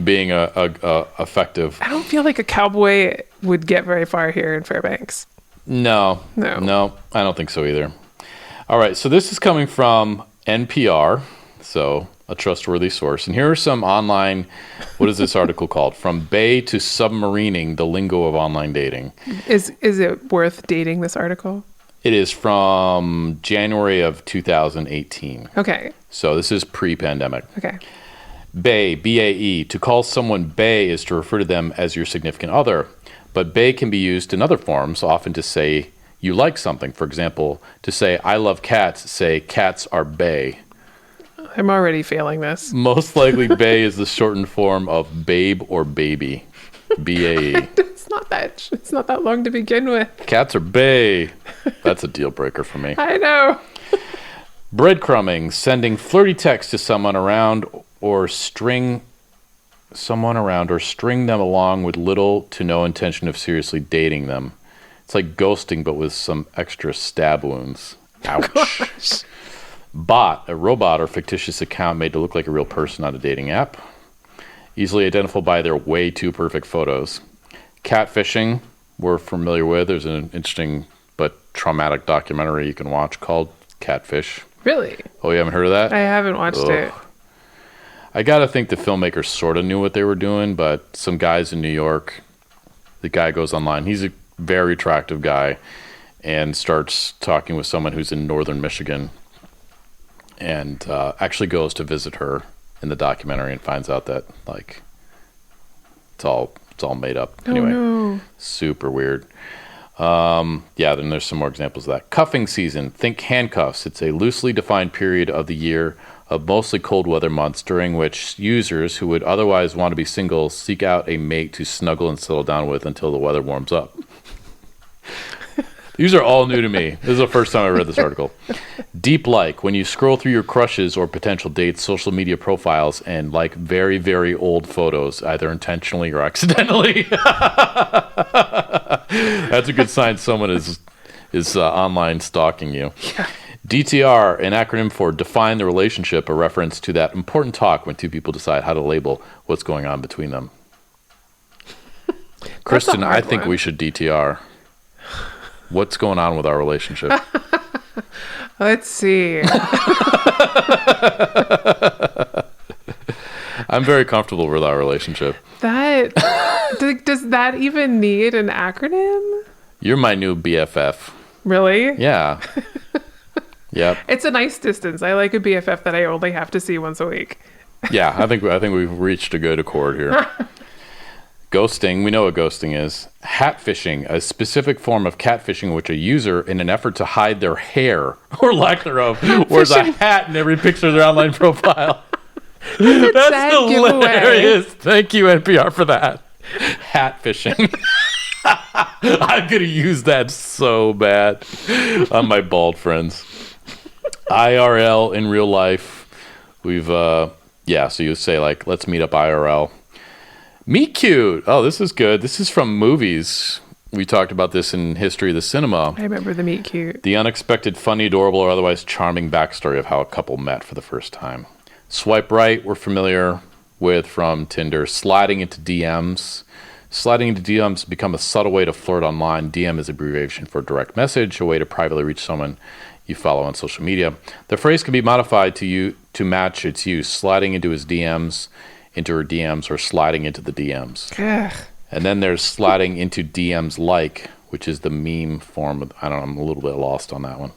being a effective. I don't feel like a cowboy would get very far here in Fairbanks. No, I don't think so either. All right, so this is coming from NPR, so a trustworthy source. And here are some online, what is this article called? From Bay to Submarining, the Lingo of Online Dating. Is it worth dating this article? It is from January of 2018. Okay. So this is pre-pandemic. Okay. Bae, B-A-E. To call someone bae is to refer to them as your significant other. But bae can be used in other forms, often to say you like something. For example, to say I love cats, say cats are bae. I'm already failing this. Most likely bae is the shortened form of babe or baby. B-A-E. It's not that long to begin with. Cats are bae. That's a deal breaker for me. I know. Breadcrumbing, sending flirty texts to someone around or string them along with little to no intention of seriously dating them. It's like ghosting, but with some extra stab wounds. Ouch. Bot, a robot or fictitious account made to look like a real person on a dating app. Easily identifiable by their way too perfect photos. Catfishing, we're familiar with. There's an interesting but traumatic documentary you can watch called Catfish. Really? Oh, you haven't heard of that? I haven't watched it. I gotta think the filmmakers sort of knew what they were doing, but some guys in New York, the guy goes online. He's a very attractive guy, and starts talking with someone who's in northern Michigan, and actually goes to visit her in the documentary and finds out that like it's all made up. Anyway, no. super weird. Then there's some more examples of that. Cuffing season. Think handcuffs. It's a loosely defined period of the year of mostly cold weather months during which users who would otherwise want to be single seek out a mate to snuggle and settle down with until the weather warms up. These are all new to me. This is the first time I read this article. Deep like, when you scroll through your crushes or potential dates' social media profiles and like very, very old photos, either intentionally or accidentally. That's a good sign someone is online stalking you. Yeah. DTR, an acronym for Define the Relationship, a reference to that important talk when two people decide how to label what's going on between them. Christen, I think we should DTR. What's going on with our relationship? Let's see. I'm very comfortable with our relationship. Does that even need an acronym? You're my new BFF. Really? Yeah. Yep. It's a nice distance. I like a BFF that I only have to see once a week. Yeah, I think we've reached a good accord here. Ghosting, we know what ghosting is. Hatfishing, a specific form of catfishing in which a user, in an effort to hide their hair, or lack thereof, wears a hat in every picture of their online profile. That's hilarious. Giveaway. Thank you, NPR, for that. Hatfishing. I'm going to use that so bad on my bald friends. IRL, in real life. We've, so you say, like, let's meet up IRL. Meet cute. Oh, this is good. This is from movies. We talked about this in History of the Cinema. I remember the meet cute. The unexpected, funny, adorable, or otherwise charming backstory of how a couple met for the first time. Swipe right, we're familiar with from Tinder. Sliding into DMs. Sliding into DMs become a subtle way to flirt online. DM is abbreviation for direct message, a way to privately reach someone you follow on social media. The phrase can be modified to match its use. Sliding into his DMs, into her DMs, or sliding into the DMs. Ugh. And then there's sliding into DMs like, which is the meme form of, I don't know, I'm a little bit lost on that one.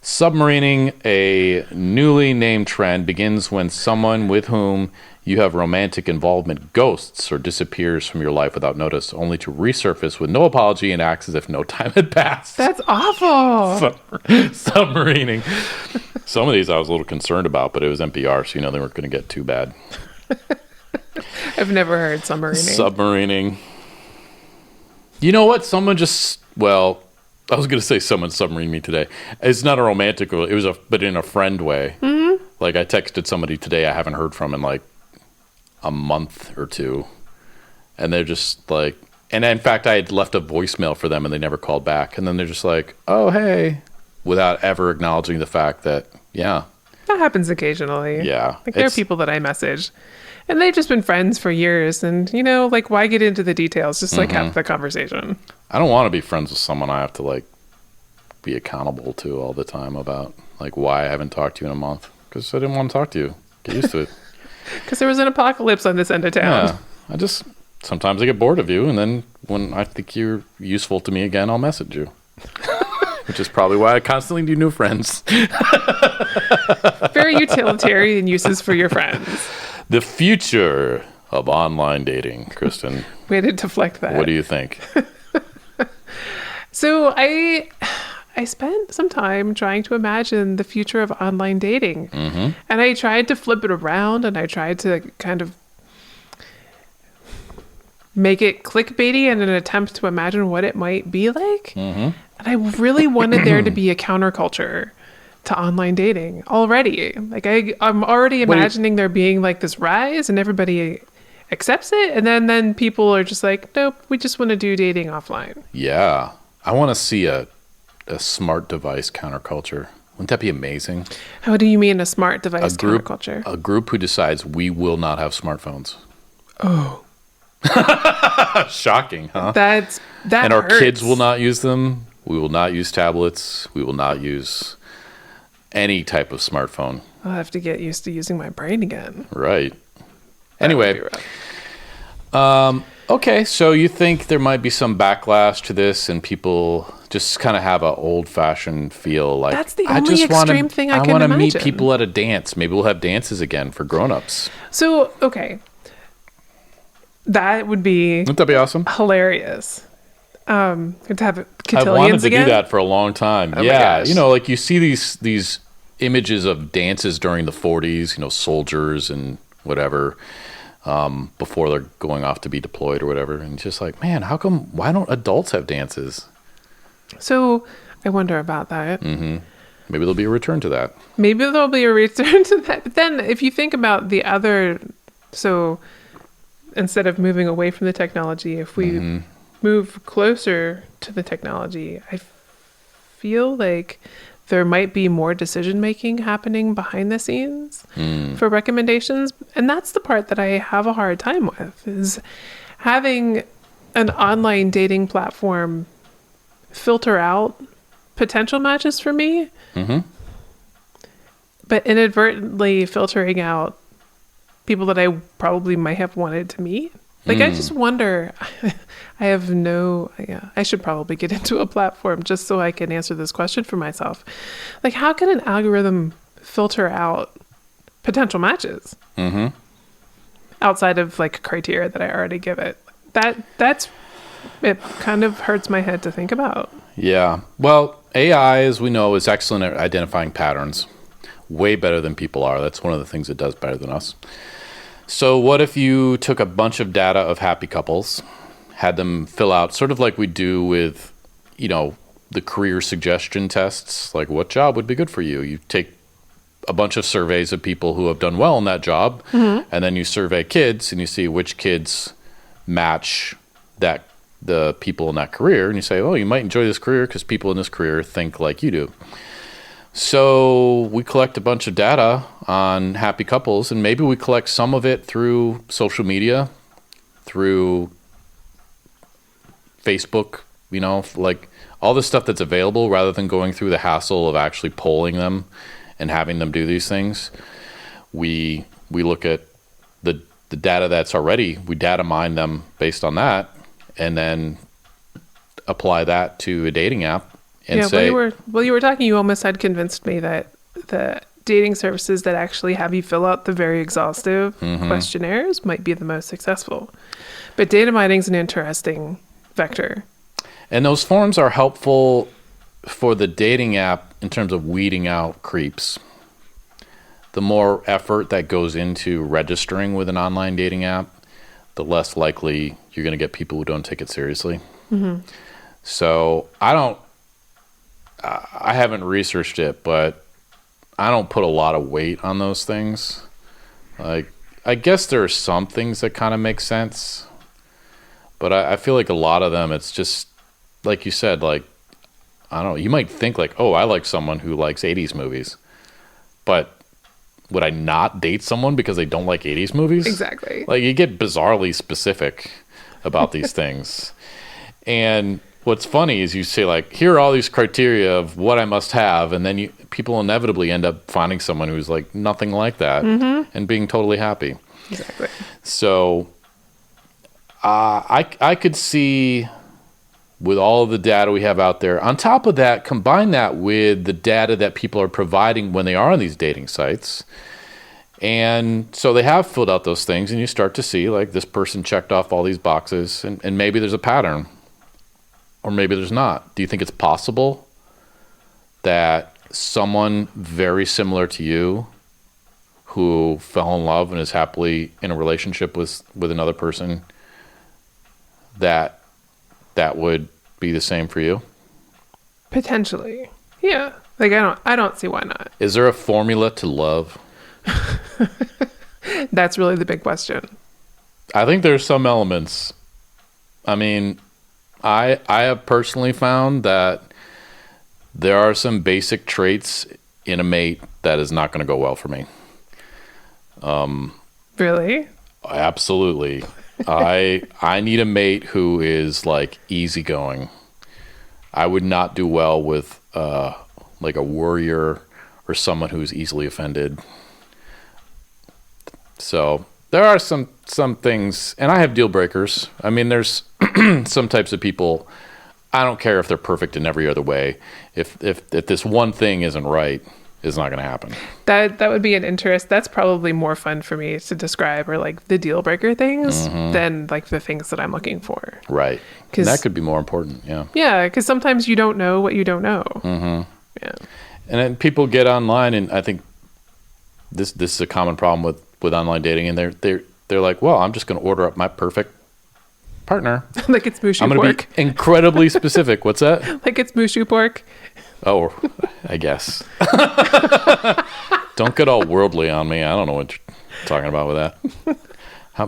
Submarining, a newly named trend, begins when someone with whom you have romantic involvement ghosts or disappears from your life without notice, only to resurface with no apology and acts as if no time had passed. That's awful. Submarining. Some of these I was a little concerned about, but it was NPR, so they weren't going to get too bad. I've never heard submarining. Submarining. You know what? I was going to say someone submarined me today. It's not a romantic, but in a friend way. Mm-hmm. Like I texted somebody today I haven't heard from in like a month or two. And they're just like, and in fact I had left a voicemail for them and they never called back. And then they're just like, oh, hey, without ever acknowledging the fact that, yeah. That happens occasionally. Yeah. Like there are people that I message and they've just been friends for years. And, why get into the details? Just like have the conversation. I don't want to be friends with someone I have to like be accountable to all the time about like why I haven't talked to you in a month. Because I didn't want to talk to you. Get used to it. Because there was an apocalypse on this end of town. Yeah. Sometimes I get bored of you. And then when I think you're useful to me again, I'll message you. Which is probably why I constantly do new friends. Very utilitarian uses for your friends. The future of online dating, Christen. Way to deflect that. What do you think? So I spent some time trying to imagine the future of online dating. Mm-hmm. And I tried to flip it around and I tried to kind of make it clickbaity in an attempt to imagine what it might be like. Mm-hmm. And I really wanted there to be a counterculture to online dating already. Like I'm already imagining there being like this rise and everybody accepts it. And then people are just like, nope, we just want to do dating offline. Yeah. I want to see a smart device counterculture. Wouldn't that be amazing? How do you mean a smart device counterculture? A group who decides we will not have smartphones. Oh. Shocking, huh? That and our hurts. Kids will not use them. We will not use tablets. We will not use any type of smartphone. I'll have to get used to using my brain again. Right. Anyway. Okay, so you think there might be some backlash to this and people just kind of have an old-fashioned feel. Like, That's the I only just wanna, extreme thing I can want to imagine. meet people at a dance. Maybe we'll have dances again for grown-ups. So, okay. That would be Wouldn't that be awesome? hilarious. To have I've wanted cotillions to again. do that for a long time. Oh my Yeah, gosh. you know, like you see these images of dances during the 40s, you know, soldiers and whatever, before they're going off to be deployed or whatever. And it's just like, man, why don't adults have dances? So I wonder about that. Maybe there'll be a return to that. Maybe there'll be a return to that. But then if you think about the other, so instead of moving away from the technology, if we move closer to the technology, I feel like there might be more decision making happening behind the scenes for recommendations. And that's the part that I have a hard time with, is having an online dating platform filter out potential matches for me, but inadvertently filtering out people that I probably might have wanted to meet. Like, I just wonder, I should probably get into a platform just so I can answer this question for myself. Like, how can an algorithm filter out potential matches outside of like criteria that I already give it? It kind of hurts my head to think about. Yeah. Well, AI, as we know, is excellent at identifying patterns. Way better than people are. That's one of the things it does better than us. So what if you took a bunch of data of happy couples, had them fill out sort of like we do with, you know, the career suggestion tests, like what job would be good for you? You take a bunch of surveys of people who have done well in that job, and then you survey kids and you see which kids match the people in that career, and you say, oh, you might enjoy this career because people in this career think like you do. So we collect a bunch of data on happy couples, and maybe we collect some of it through social media, through Facebook, you know, like all the stuff that's available, rather than going through the hassle of actually polling them and having them do these things. We look at the data that's already, we data mine them based on that, and then apply that to a dating app. And say, while you were talking, you almost had convinced me that the dating services that actually have you fill out the very exhaustive questionnaires might be the most successful. But data mining is an interesting vector. and those forms are helpful for the dating app in terms of weeding out creeps. The more effort that goes into registering with an online dating app, the less likely you're going to get people who don't take it seriously. So I haven't researched it, but I don't put a lot of weight on those things. Like, I guess there are some things that kind of make sense, but I feel like a lot of them, it's just, like you said, like, I don't know, you might think like, oh, I like someone who likes 80s movies, but would I not date someone because they don't like 80s movies? Exactly. Like, you get bizarrely specific about these things. And what's funny is you say, like, here are all these criteria of what I must have, and then people inevitably end up finding someone who's like nothing like that and being totally happy. Exactly. So I could see, with all of the data we have out there, on top of that, combine that with the data that people are providing when they are on these dating sites. And so they have filled out those things, and you start to see, like, this person checked off all these boxes, and maybe there's a pattern. Or maybe there's not. Do you think it's possible that someone very similar to you who fell in love and is happily in a relationship with another person, that would be the same for you? Potentially. Yeah. Like, I don't see why not. Is there a formula to love? That's really the big question. I think there's some elements. I mean, I have personally found that there are some basic traits in a mate that is not going to go well for me. Really? Absolutely. I need a mate who is like easygoing. I would not do well with like a worrier or someone who's easily offended. So there are some things, and I have deal breakers. I mean, there's some types of people. I don't care if they're perfect in every other way. If this one thing isn't right, it's not going to happen. That would be an interest. That's probably more fun for me to describe, or like the deal breaker things than like the things that I'm looking for. Right. And that could be more important. Yeah. Yeah, because sometimes you don't know what you don't know. Yeah. And then people get online, and I think this is a common problem with online dating, and they're like, well, I'm just going to order up my perfect partner. Like it's mushu I'm going pork. to be incredibly specific. What's that? Like it's mushu pork. Oh, I guess. Don't get all worldly on me. I don't know what you're talking about with that.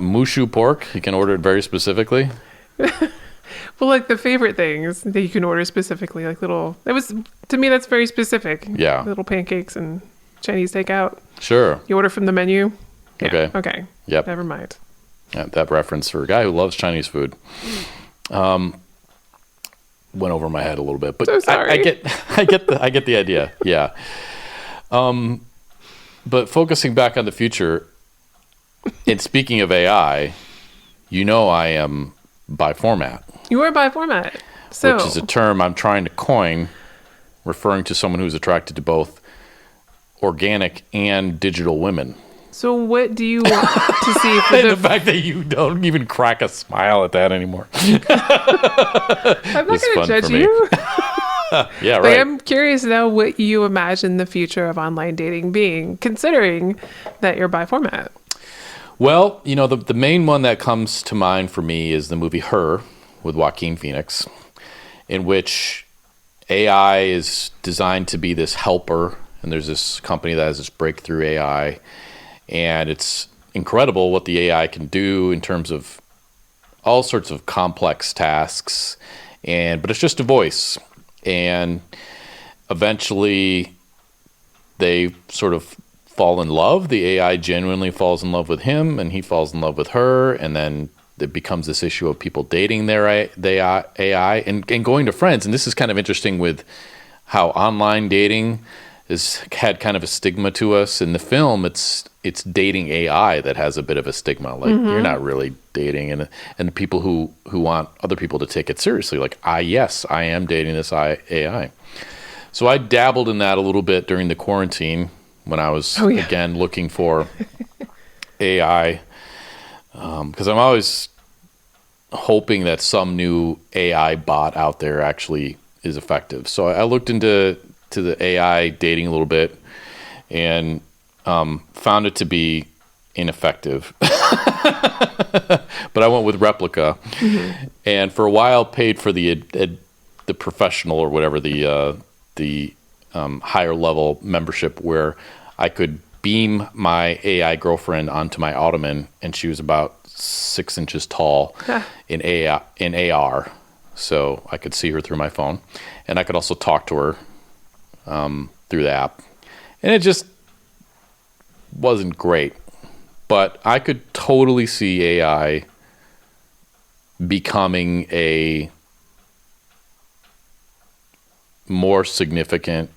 Mushu pork, you can order it very specifically. Well, like the favorite things that you can order specifically, like to me, that's very specific. Yeah. Little pancakes and Chinese takeout. Sure. You order from the menu. Yeah. Okay. Okay. Yep. Never mind. Yeah, that reference for a guy who loves Chinese food. Went over my head a little bit, but So sorry. I get the idea. Yeah. But focusing back on the future, and speaking of AI, I am by format. You are by format. So, which is a term I'm trying to coin, referring to someone who's attracted to both organic and digital women. So what do you want to see for The fact that you don't even crack a smile at that anymore. I'm not is going to fun judge for me. you. Yeah, But right. I'm curious now what you imagine the future of online dating being, considering that you're by format. Well, the main one that comes to mind for me is the movie Her with Joaquin Phoenix, in which AI is designed to be this helper, and there's this company that has this breakthrough AI, and it's incredible what the AI can do in terms of all sorts of complex tasks, but it's just a voice, and eventually they sort of fall in love. The AI genuinely falls in love with him, and he falls in love with her, and then it becomes this issue of people dating their AI and going to friends. And this is kind of interesting with how online dating has had kind of a stigma to us. In the film, it's dating AI that has a bit of a stigma. Like, you're not really dating, and the people who want other people to take it seriously, like, yes, I am dating this AI. So I dabbled in that a little bit during the quarantine when I was, again, looking for AI, because I'm always hoping that some new AI bot out there actually is effective. So I looked into the AI dating a little bit, and found it to be ineffective. But I went with Replica, and for a while paid for the professional, or whatever, the higher level membership, where I could beam my AI girlfriend onto my ottoman, and she was about 6 inches tall in AR, so I could see her through my phone, and I could also talk to her through the app, and it just wasn't great. But I could totally see AI becoming a more significant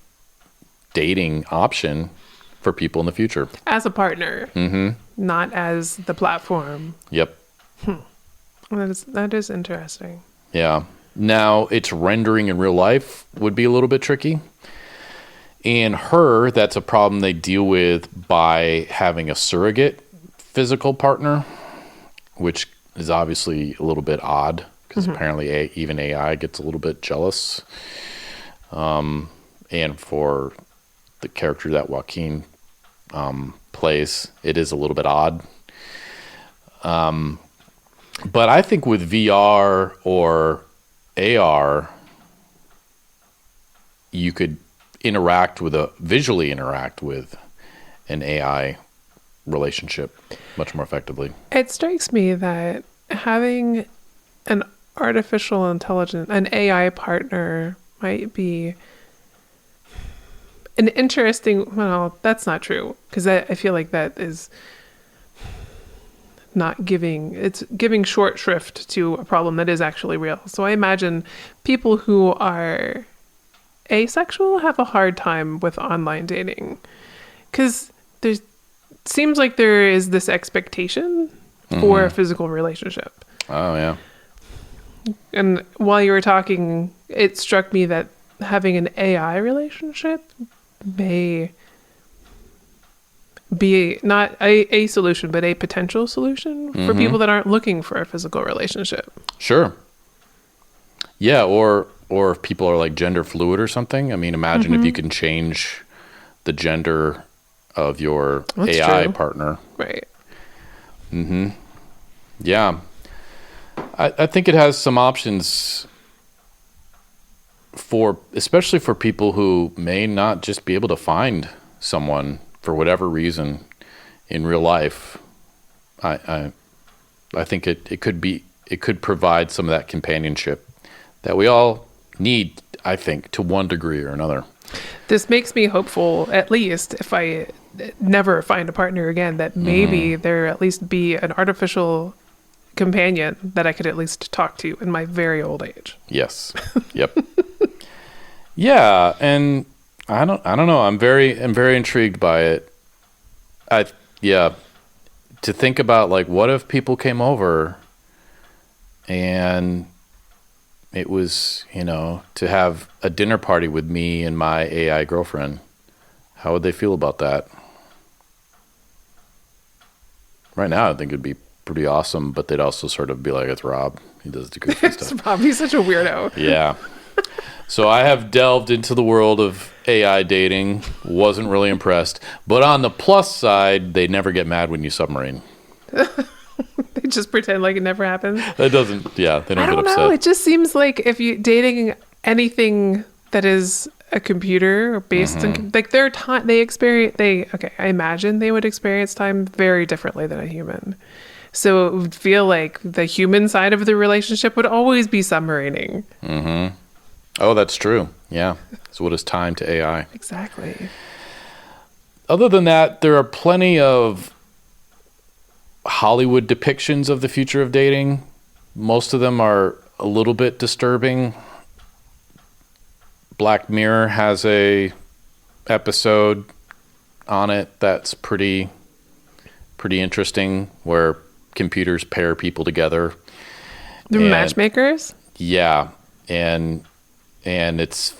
dating option for people in the future. As a partner, not as the platform. Yep. That is interesting. Yeah. Now, its rendering in real life would be a little bit tricky. In Her, that's a problem they deal with by having a surrogate physical partner, which is obviously a little bit odd, because apparently even AI gets a little bit jealous. And for the character that Joaquin plays, it is a little bit odd. But I think with VR or AR, you could visually interact with an AI relationship much more effectively. It strikes me that having an artificial intelligence, an AI partner, might be an interesting, well, that's not true, because I feel like that is it's giving short shrift to a problem that is actually real. So I imagine people who are asexual have a hard time with online dating, because seems like there is this expectation for a physical relationship. Oh, yeah. And while you were talking, it struck me that having an AI relationship may be not a solution, but a potential solution for people that aren't looking for a physical relationship. Sure. Yeah, or if people are like gender fluid or something. I mean, imagine if you can change the gender of your That's AI true. partner. Right. Yeah. I think it has some options especially for people who may not just be able to find someone for whatever reason in real life. I think it could provide some of that companionship that we all need, I think, to one degree or another. This makes me hopeful, at least if I never find a partner again, that maybe there at least be an artificial companion that I could at least talk to in my very old age. Yes. Yep. Yeah, and I don't know. I'm very intrigued by it. To think about, like, what if people came over and it was, to have a dinner party with me and my AI girlfriend. How would they feel about that? Right now, I think it'd be pretty awesome, but they'd also sort of be like, it's Rob. He does the goofy stuff. Rob, he's such a weirdo. Yeah. So I have delved into the world of AI dating. Wasn't really impressed. But on the plus side, they never get mad when you submarine. They just pretend like it never happened. It doesn't, they don't I get don't upset. know. It just seems like if you dating anything that is a computer or based on like their time, I imagine they would experience time very differently than a human. So it would feel like the human side of the relationship would always be submarining. Oh, that's true. Yeah. So what is time to AI? Exactly. Other than that, there are plenty of Hollywood depictions of the future of dating. Most of them are a little bit disturbing. Black Mirror has a episode on it that's pretty interesting, where computers pair people together. The matchmakers? Yeah, and it's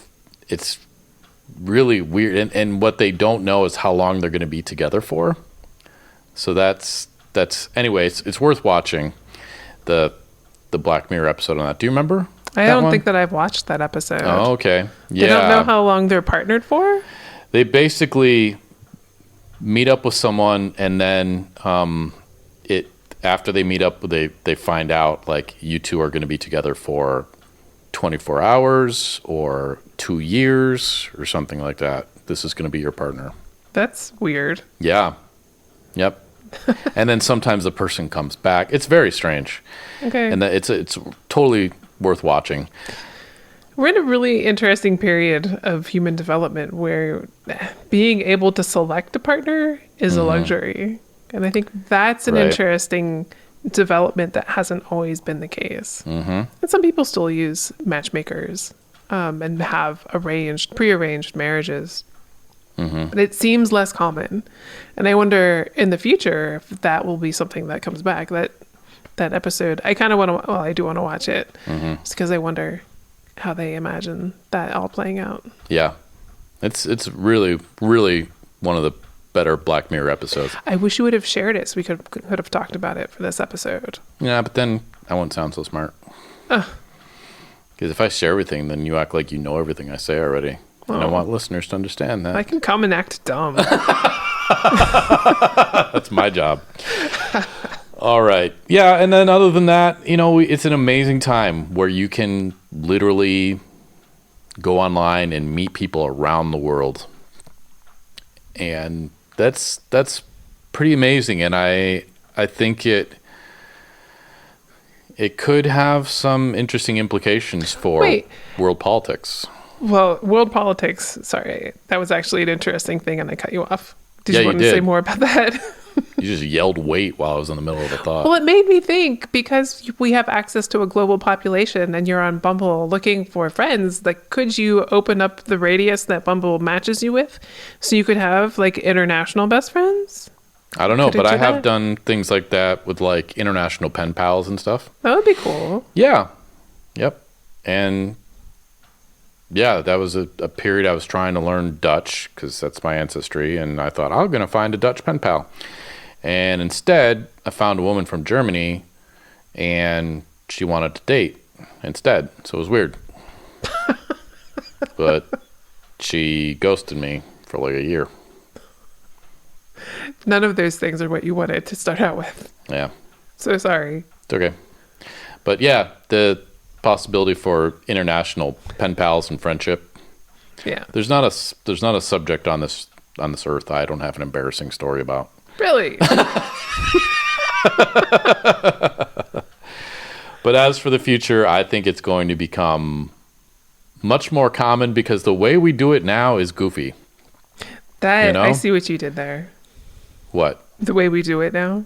really weird, and what they don't know is how long they're going to be together for. So that's anyway, it's worth watching the Black Mirror episode on that. Do you remember? I don't think that I've watched that episode. Oh, okay. Yeah. They don't know how long they're partnered for? They basically meet up with someone, and then after they meet up, they find out, like, you two are going to be together for 24 hours or 2 years or something like that. This is going to be your partner. That's weird. Yeah. Yep. And then sometimes the person comes back. It's very strange. Okay. And it's totally worth watching. We're in a really interesting period of human development where being able to select a partner is a luxury. And I think that's an interesting development that hasn't always been the case. And some people still use matchmakers and have prearranged marriages. But it seems less common. And I wonder in the future if that will be something that comes back. That episode, I kind of want to, well, I do want to watch it. Just because I wonder how they imagine that all playing out. Yeah. It's really, really one of the better Black Mirror episodes. I wish you would have shared it so we could have talked about it for this episode. Yeah, but then I won't sound so smart. Because if I share everything, then you act like you know everything I say already. And I want listeners to understand that. I can come and act dumb. That's my job. All right. Yeah, and then other than that, it's an amazing time where you can literally go online and meet people around the world. And that's pretty amazing, and I think it could have some interesting implications for world politics. Well, world politics, sorry, that was actually an interesting thing and I cut you off. Did you want to did. say more about that? You just yelled wait while I was in the middle of a thought. Well, it made me think, because we have access to a global population and you're on Bumble looking for friends, like, could you open up the radius that Bumble matches you with so you could have, like, international best friends? I don't know, Could it but I do have that? done things like that with, like, international pen pals and stuff. That would be cool. Yeah. Yep. And yeah, that was a period I was trying to learn Dutch because that's my ancestry. And I thought, I'm going to find a Dutch pen pal. And instead, I found a woman from Germany and she wanted to date instead. So it was weird. But she ghosted me for like a year. None of those things are what you wanted to start out with. Yeah. So sorry. It's okay. But yeah, the possibility for international pen pals and friendship. Yeah. There's not a subject on this earth I don't have an embarrassing story about. Really? But as for the future, I think it's going to become much more common because the way we do it now is goofy. I see what you did there. What? The way we do it now.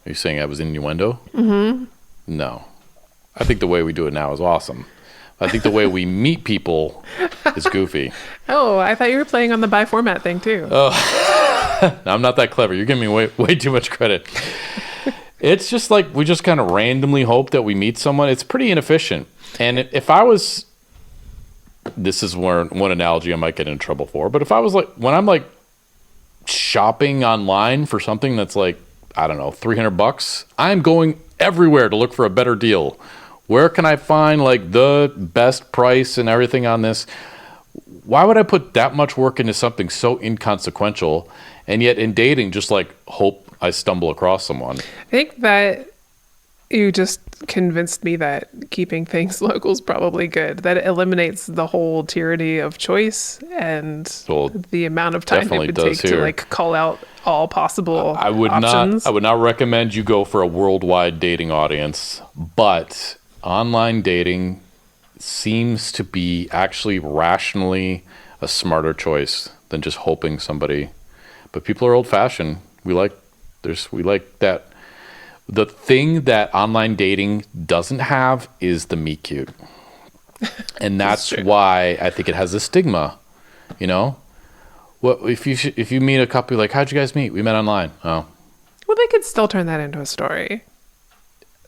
Are you saying I was innuendo? Mm-hmm. No. I think the way we do it now is awesome. I think the way we meet people is goofy. Oh, I thought you were playing on the bi format thing too. I'm not that clever. You're giving me way too much credit. It's just like we just kind of randomly hope that we meet someone. It's pretty inefficient. And if I was, this is one analogy I might get in trouble for, but if I was like, when I'm like shopping online for something that's like, I don't know, $300, I'm going everywhere to look for a better deal. Where can I find like the best price and everything on this? Why would I put that much work into something so inconsequential? And yet in dating, just like hope I stumble across someone. I think that you just convinced me that keeping things local is probably good. That it eliminates the whole tyranny of choice and the amount of time it would take to like call out all possible options. I would not recommend you go for a worldwide dating audience, but online dating seems to be actually rationally a smarter choice than just hoping somebody. But people are old-fashioned. We like that. The thing that online dating doesn't have is the meet cute. And that's why I think it has a stigma, you know? What if you meet a couple, like, how'd you guys meet? We met online. Oh. Well, they could still turn that into a story.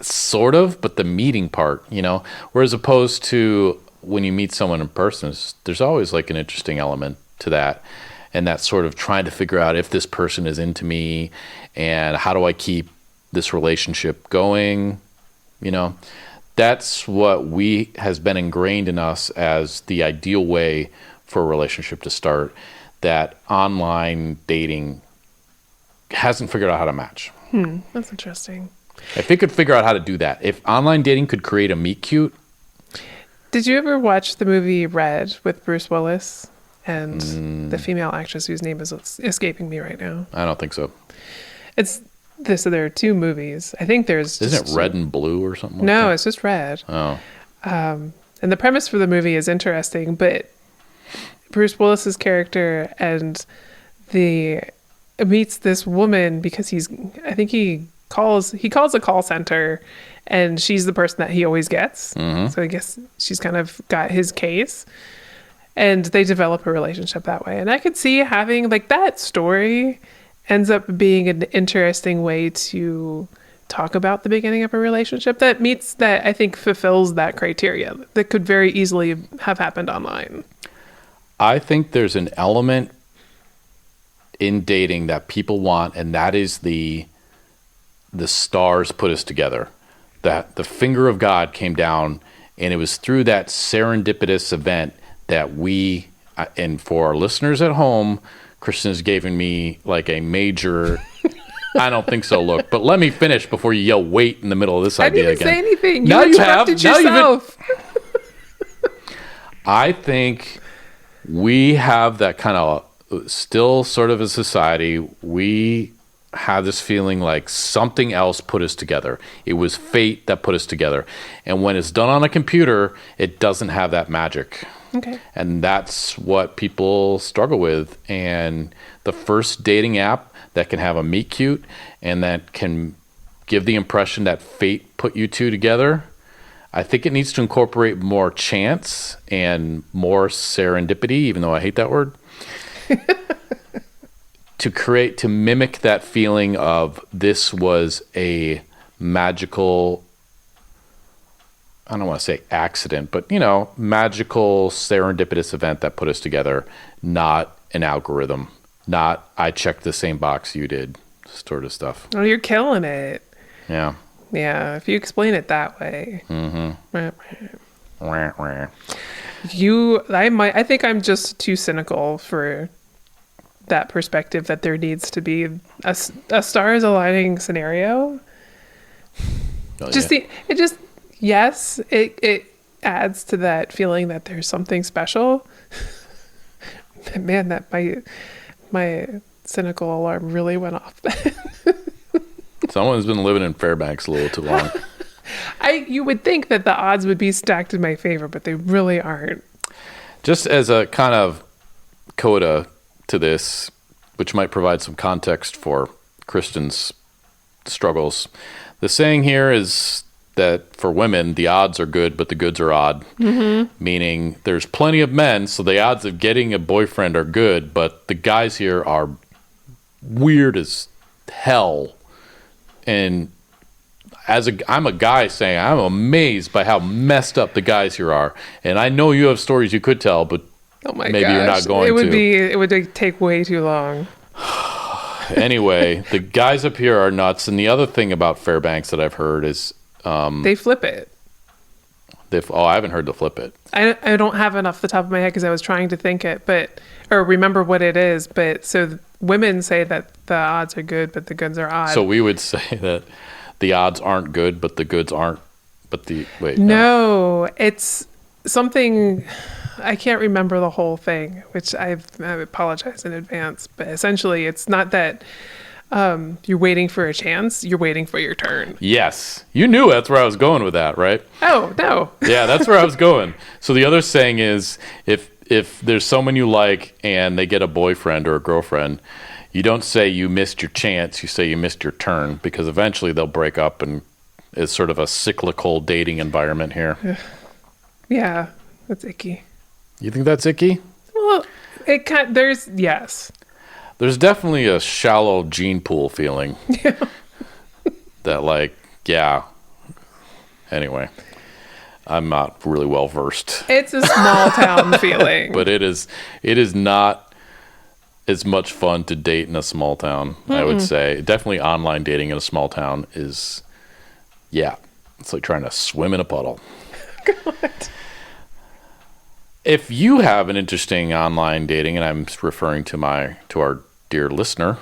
Sort of, but the meeting part, you know? Whereas opposed to when you meet someone in person, there's always like an interesting element to that. And that's sort of trying to figure out if this person is into me and how do I keep this relationship going, you know? That's what has been ingrained in us as the ideal way for a relationship to start, that online dating hasn't figured out how to match. That's interesting. If it could figure out how to do that, if online dating could create a meet cute. Did you ever watch the movie Red with Bruce Willis and the female actress whose name is escaping me right now? I don't think so. So there are two movies. I think there's Isn't it Red and Blue or something like No, that? it's just Red. Oh. And the premise for the movie is interesting, but Bruce Willis's character meets this woman because he calls a call center and she's the person that he always gets. Mm-hmm. So I guess she's kind of got his case and they develop a relationship that way. And I could see having like that story ends up being an interesting way to talk about the beginning of a relationship that I think fulfills that criteria that could very easily have happened online. I think there's an element in dating that people want, and that is the stars put us together. That the finger of God came down, and it was through that serendipitous event that we, and for our listeners at home, Christen is giving me like a major, I don't think so, look. But let me finish before you yell wait in the middle of this idea again. I didn't say anything. Now You interrupted yourself. I think we have that kind of, still sort of a society, we have this feeling like something else put us together. It was fate that put us together. And when it's done on a computer, it doesn't have that magic. Okay. And that's what people struggle with. And the first dating app that can have a meet cute and that can give the impression that fate put you two together, I think it needs to incorporate more chance and more serendipity, even though I hate that word, to mimic that feeling of this was a magical I don't want to say accident, but, magical serendipitous event that put us together, not an algorithm, not I checked the same box you did sort of stuff. Oh, you're killing it. Yeah. Yeah, if you explain it that way. Wah, wah. I think I'm just too cynical for that perspective that there needs to be a stars aligning scenario. Oh, yeah. Yes, it adds to that feeling that there's something special. Man, that my cynical alarm really went off. Someone's been living in Fairbanks a little too long. You would think that the odds would be stacked in my favor, but they really aren't. Just as a kind of coda to this, which might provide some context for Christen's struggles, the saying here is that for women, the odds are good, but the goods are odd. Meaning there's plenty of men, so the odds of getting a boyfriend are good, but the guys here are weird as hell. And I'm a guy saying I'm amazed by how messed up the guys here are. And I know you have stories you could tell, but Oh my maybe gosh. you're not going It would take way too long. Anyway, the guys up here are nuts. And the other thing about Fairbanks that I've heard is They flip it. I haven't heard the flip it. I don't have it off the top of my head because I was trying to think it, or remember what it is. But so women say that the odds are good, but the goods are odd. So we would say that the odds aren't good, but the goods aren't. No, it's something. I can't remember the whole thing, which I apologize in advance. But essentially, it's not that you're waiting for a chance; you're waiting for your turn. Yes, you knew that's where I was going with that, right? Oh no! Yeah, that's where I was going. So the other saying is, if there's someone you like and they get a boyfriend or a girlfriend, you don't say you missed your chance. You say you missed your turn, because eventually they'll break up, and it's sort of a cyclical dating environment here. Yeah, that's icky. You think that's icky? Well, yes. There's definitely a shallow gene pool feeling. That anyway, I'm not really well versed. It's a small town feeling. But it is not as much fun to date in a small town, I would say. Definitely online dating in a small town is, it's like trying to swim in a puddle. God. If you have an interesting online dating, and I'm referring to our dear listener,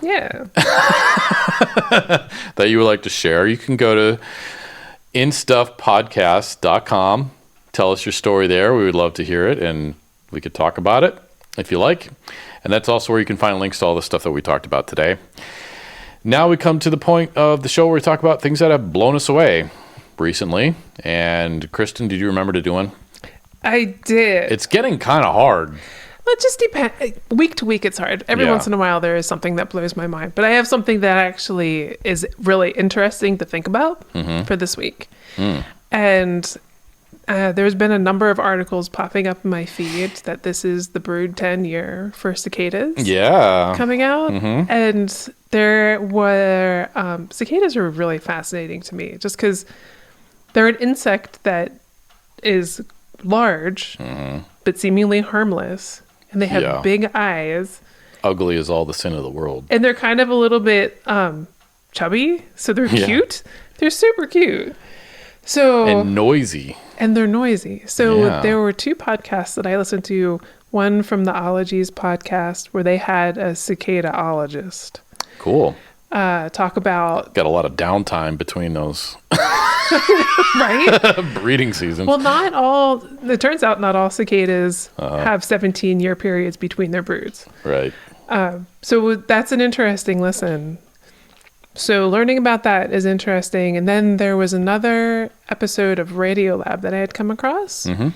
that you would like to share, you can go to instuffpodcast.com. Tell us your story there. We would love to hear it, and we could talk about it if you like. And that's also where you can find links to all the stuff that we talked about today. Now we come to the point of the show where we talk about things that have blown us away recently. And Christen, did you remember to do one? I did. It's getting kind of hard. Well, it just depends. Week to week, it's hard. Every once in a while, there is something that blows my mind. But I have something that actually is really interesting to think about for this week. And there's been a number of articles popping up in my feed that this is the Brood 10 year for cicadas coming out. And there were cicadas are really fascinating to me just because they're an insect that is large but seemingly harmless, and they have big eyes, ugly as all the sin of the world, and they're kind of a little bit chubby, so they're cute. They're super cute, and noisy, and they're noisy. So there were two podcasts that I listened to, one from the Ologies podcast where they had a cicadaologist talk about, got a lot of downtime between those right? breeding seasons. Well, it turns out not all cicadas have 17-year periods between their broods. Right. So that's an interesting listen. So learning about that is interesting. And then there was another episode of Radiolab that I had come across. There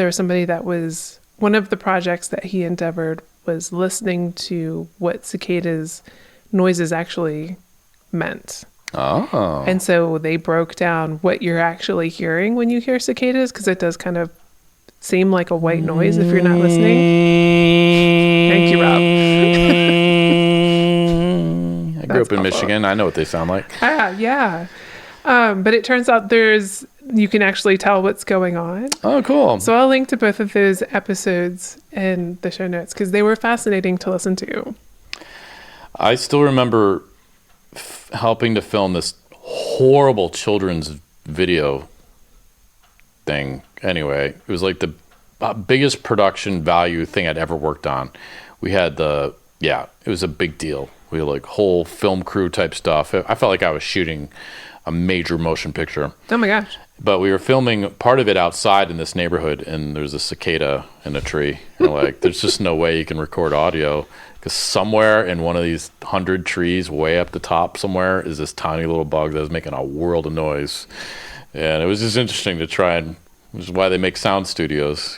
was somebody that was, one of the projects that he endeavored was listening to what cicadas noises actually meant. Oh. And so they broke down what you're actually hearing when you hear cicadas, because it does kind of seem like a white noise if you're not listening. Thank you, Rob. I grew up in Michigan. I know what they sound like. Yeah. But it turns out you can actually tell what's going on. Oh, cool. So I'll link to both of those episodes in the show notes because they were fascinating to listen to. I still remember helping to film this horrible children's video thing. Anyway, it was like the biggest production value thing I'd ever worked on. We had it was a big deal. We had like whole film crew type stuff. I felt like I was shooting a major motion picture. Oh my gosh. But we were filming part of it outside in this neighborhood, and there's a cicada in a tree. And like, there's just no way you can record audio because somewhere in one of these 100 trees way up the top somewhere is this tiny little bug that was making a world of noise. And it was just interesting to try, and which is why they make sound studios,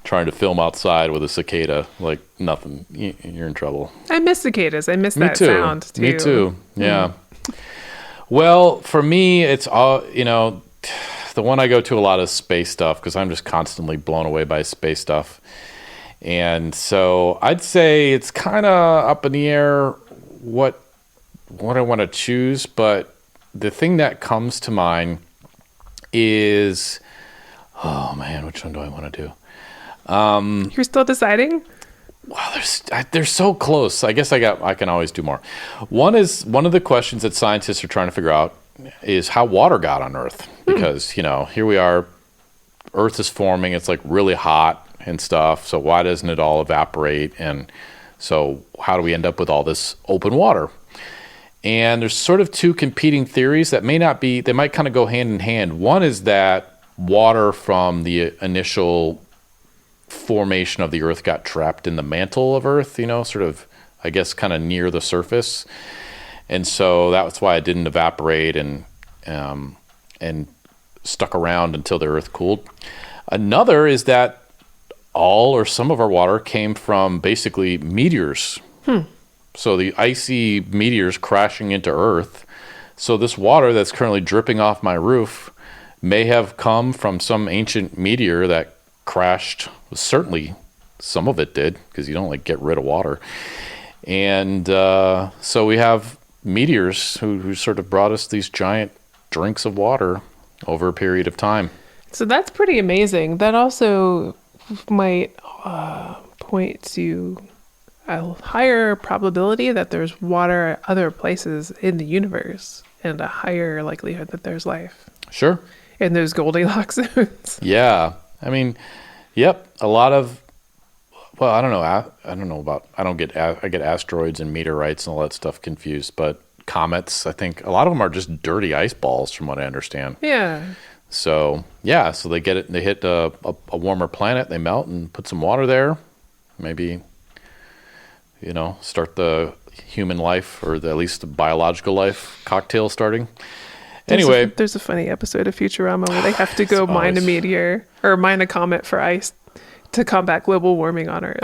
trying to film outside with a cicada, like nothing, you're in trouble. I miss cicadas. I miss that sound too. Me too. Yeah. Well, for me, it's all, the one I go to a lot is space stuff because I'm just constantly blown away by space stuff. And so I'd say it's kind of up in the air what I want to choose. But the thing that comes to mind is, oh man, which one do I want to do? You're still deciding? Wow, they're so close. I guess I can always do more. One of the questions that scientists are trying to figure out is how water got on Earth. Because, here we are, Earth is forming, it's like really hot and stuff. So why doesn't it all evaporate? And so how do we end up with all this open water? And there's sort of two competing theories that they might kind of go hand in hand. One is that water from the initial formation of the Earth got trapped in the mantle of Earth, sort of, I guess, kind of near the surface. And so that's why it didn't evaporate and stuck around until the Earth cooled. Another is that all or some of our water came from basically meteors. So the icy meteors crashing into Earth. So this water that's currently dripping off my roof may have come from some ancient meteor that crashed. Certainly some of it did, because you don't get rid of water. And so we have meteors who sort of brought us these giant drinks of water over a period of time. So that's pretty amazing. That also might point to a higher probability that there's water at other places in the universe and a higher likelihood that there's life. Sure. In those Goldilocks zones. Yeah. I mean, yep. A lot of, well, I don't know. I get asteroids and meteorites and all that stuff confused, but comets, I think a lot of them are just dirty ice balls from what I understand. Yeah. So they get it, they hit a warmer planet, they melt and put some water there. Maybe, start the human life, or at least the biological life cocktail starting. Anyway. There's a funny episode of Futurama where they have to go mine a meteor or mine a comet for ice to combat global warming on Earth.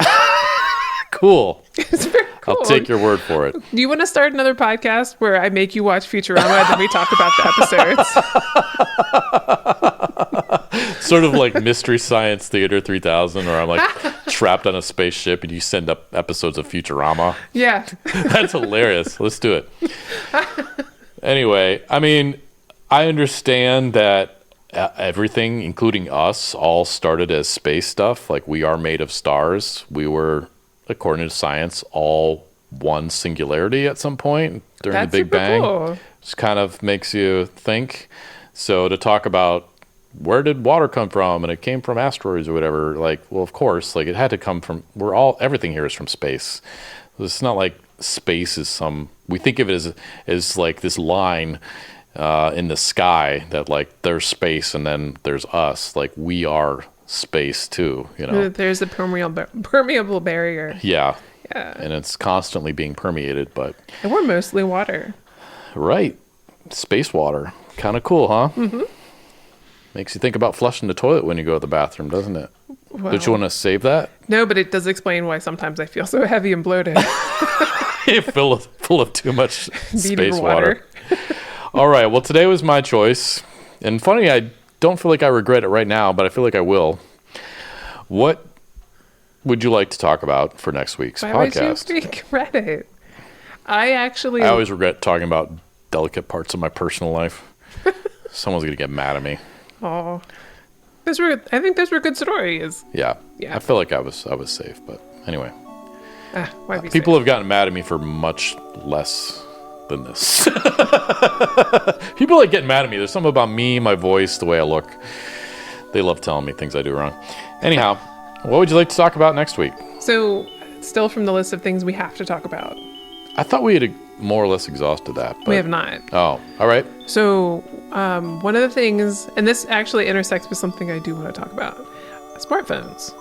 Cool. It's very cool. I'll take your word for it. Do you want to start another podcast where I make you watch Futurama and then we talk about the episodes? Sort of like Mystery Science Theater 3000, where I'm trapped on a spaceship and you send up episodes of Futurama. Yeah. That's hilarious. Let's do it. Anyway, I mean, I understand that everything, including us, all started as space stuff. Like, we are made of stars. We were, according to science, all one singularity at some point during the Big Bang. Cool. Just kind of makes you think. So to talk about where did water come from, and it came from asteroids or whatever, well, of course, it had to come from, everything here is from space. It's not like space is we think of it as like this line in the sky that there's space and then there's us. We are space too, There's a permeable barrier. Yeah. Yeah. And it's constantly being permeated, but. And we're mostly water. Right. Space water. Kind of cool, huh? Mm-hmm. Makes you think about flushing the toilet when you go to the bathroom, doesn't it? Well, Don't you want to save that? No, but it does explain why sometimes I feel so heavy and bloated. full of too much space water. All right. Well, today was my choice. And funny, I don't feel like I regret it right now, but I feel like I will. What would you like to talk about for next week's podcast? Why would you regret it? I always regret talking about delicate parts of my personal life. Someone's going to get mad at me. Oh, I think those were good stories. Yeah. Yeah. I feel like I was safe, but anyway. Why be People safe? have gotten mad at me for much less than this. People like getting mad at me. There's something about me, my voice, the way I look. They love telling me things I do wrong. Anyhow, what would you like to talk about next week? So, still from the list of things we have to talk about. I thought we had more or less exhausted that. But... We have not. Oh, all right. So, one of the things, and this actually intersects with something I do want to talk about, smartphones.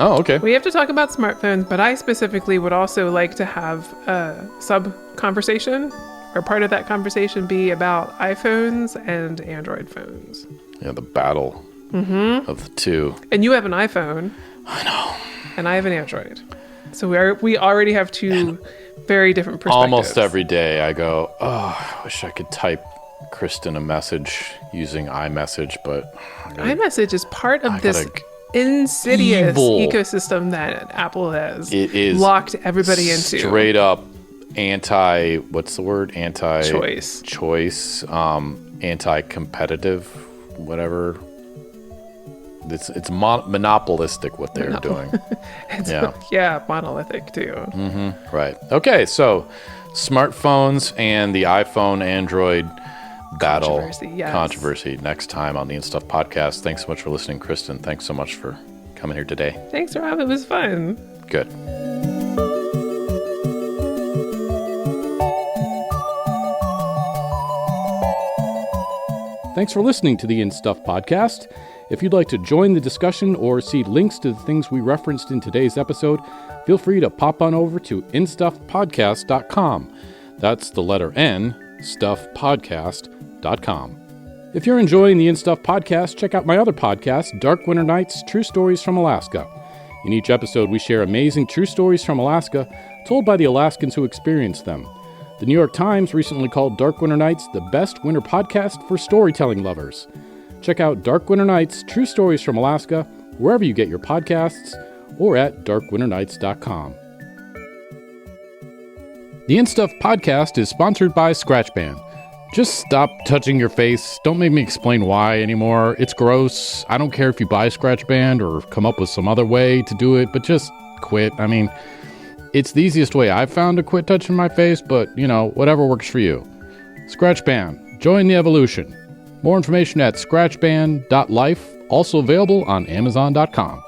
Oh, okay. We have to talk about smartphones, but I specifically would also like to have a sub-conversation, or part of that conversation be about iPhones and Android phones. Yeah, the battle of the two. And you have an iPhone. I know. And I have an Android. So we already have two very different perspectives. Almost every day I go, oh, I wish I could type Christen a message using iMessage, but... iMessage is part of this insidious ecosystem that Apple has locked everybody into. Straight up what's the word? Choice, anti-competitive, whatever. It's monopolistic what they're doing. Yeah, monolithic too. Mm-hmm. Right. Okay, so smartphones and the iPhone Android battle controversy next time on the In Stuff podcast. Thanks so much for listening, Christen. Thanks so much for coming here today. Thanks, Rob. It was fun. Good. Thanks for listening to the In Stuff podcast. If you'd like to join the discussion or see links to the things we referenced in today's episode, feel free to pop on over to instuffpodcast.com. That's the letter N, stuffpodcast.com. If you're enjoying the In Stuff podcast, check out my other podcast, Dark Winter Nights, True Stories from Alaska. In each episode, we share amazing true stories from Alaska, told by the Alaskans who experienced them. The New York Times recently called Dark Winter Nights the best winter podcast for storytelling lovers. Check out Dark Winter Nights, True Stories from Alaska, wherever you get your podcasts, or at darkwinternights.com. The In Stuff podcast is sponsored by GarageBand. Just stop touching your face. Don't make me explain why anymore. It's gross. I don't care if you buy GarageBand or come up with some other way to do it, but just quit. I mean, it's the easiest way I've found to quit touching my face, but, whatever works for you. GarageBand. Join the evolution. More information at scratchband.life, also available on Amazon.com.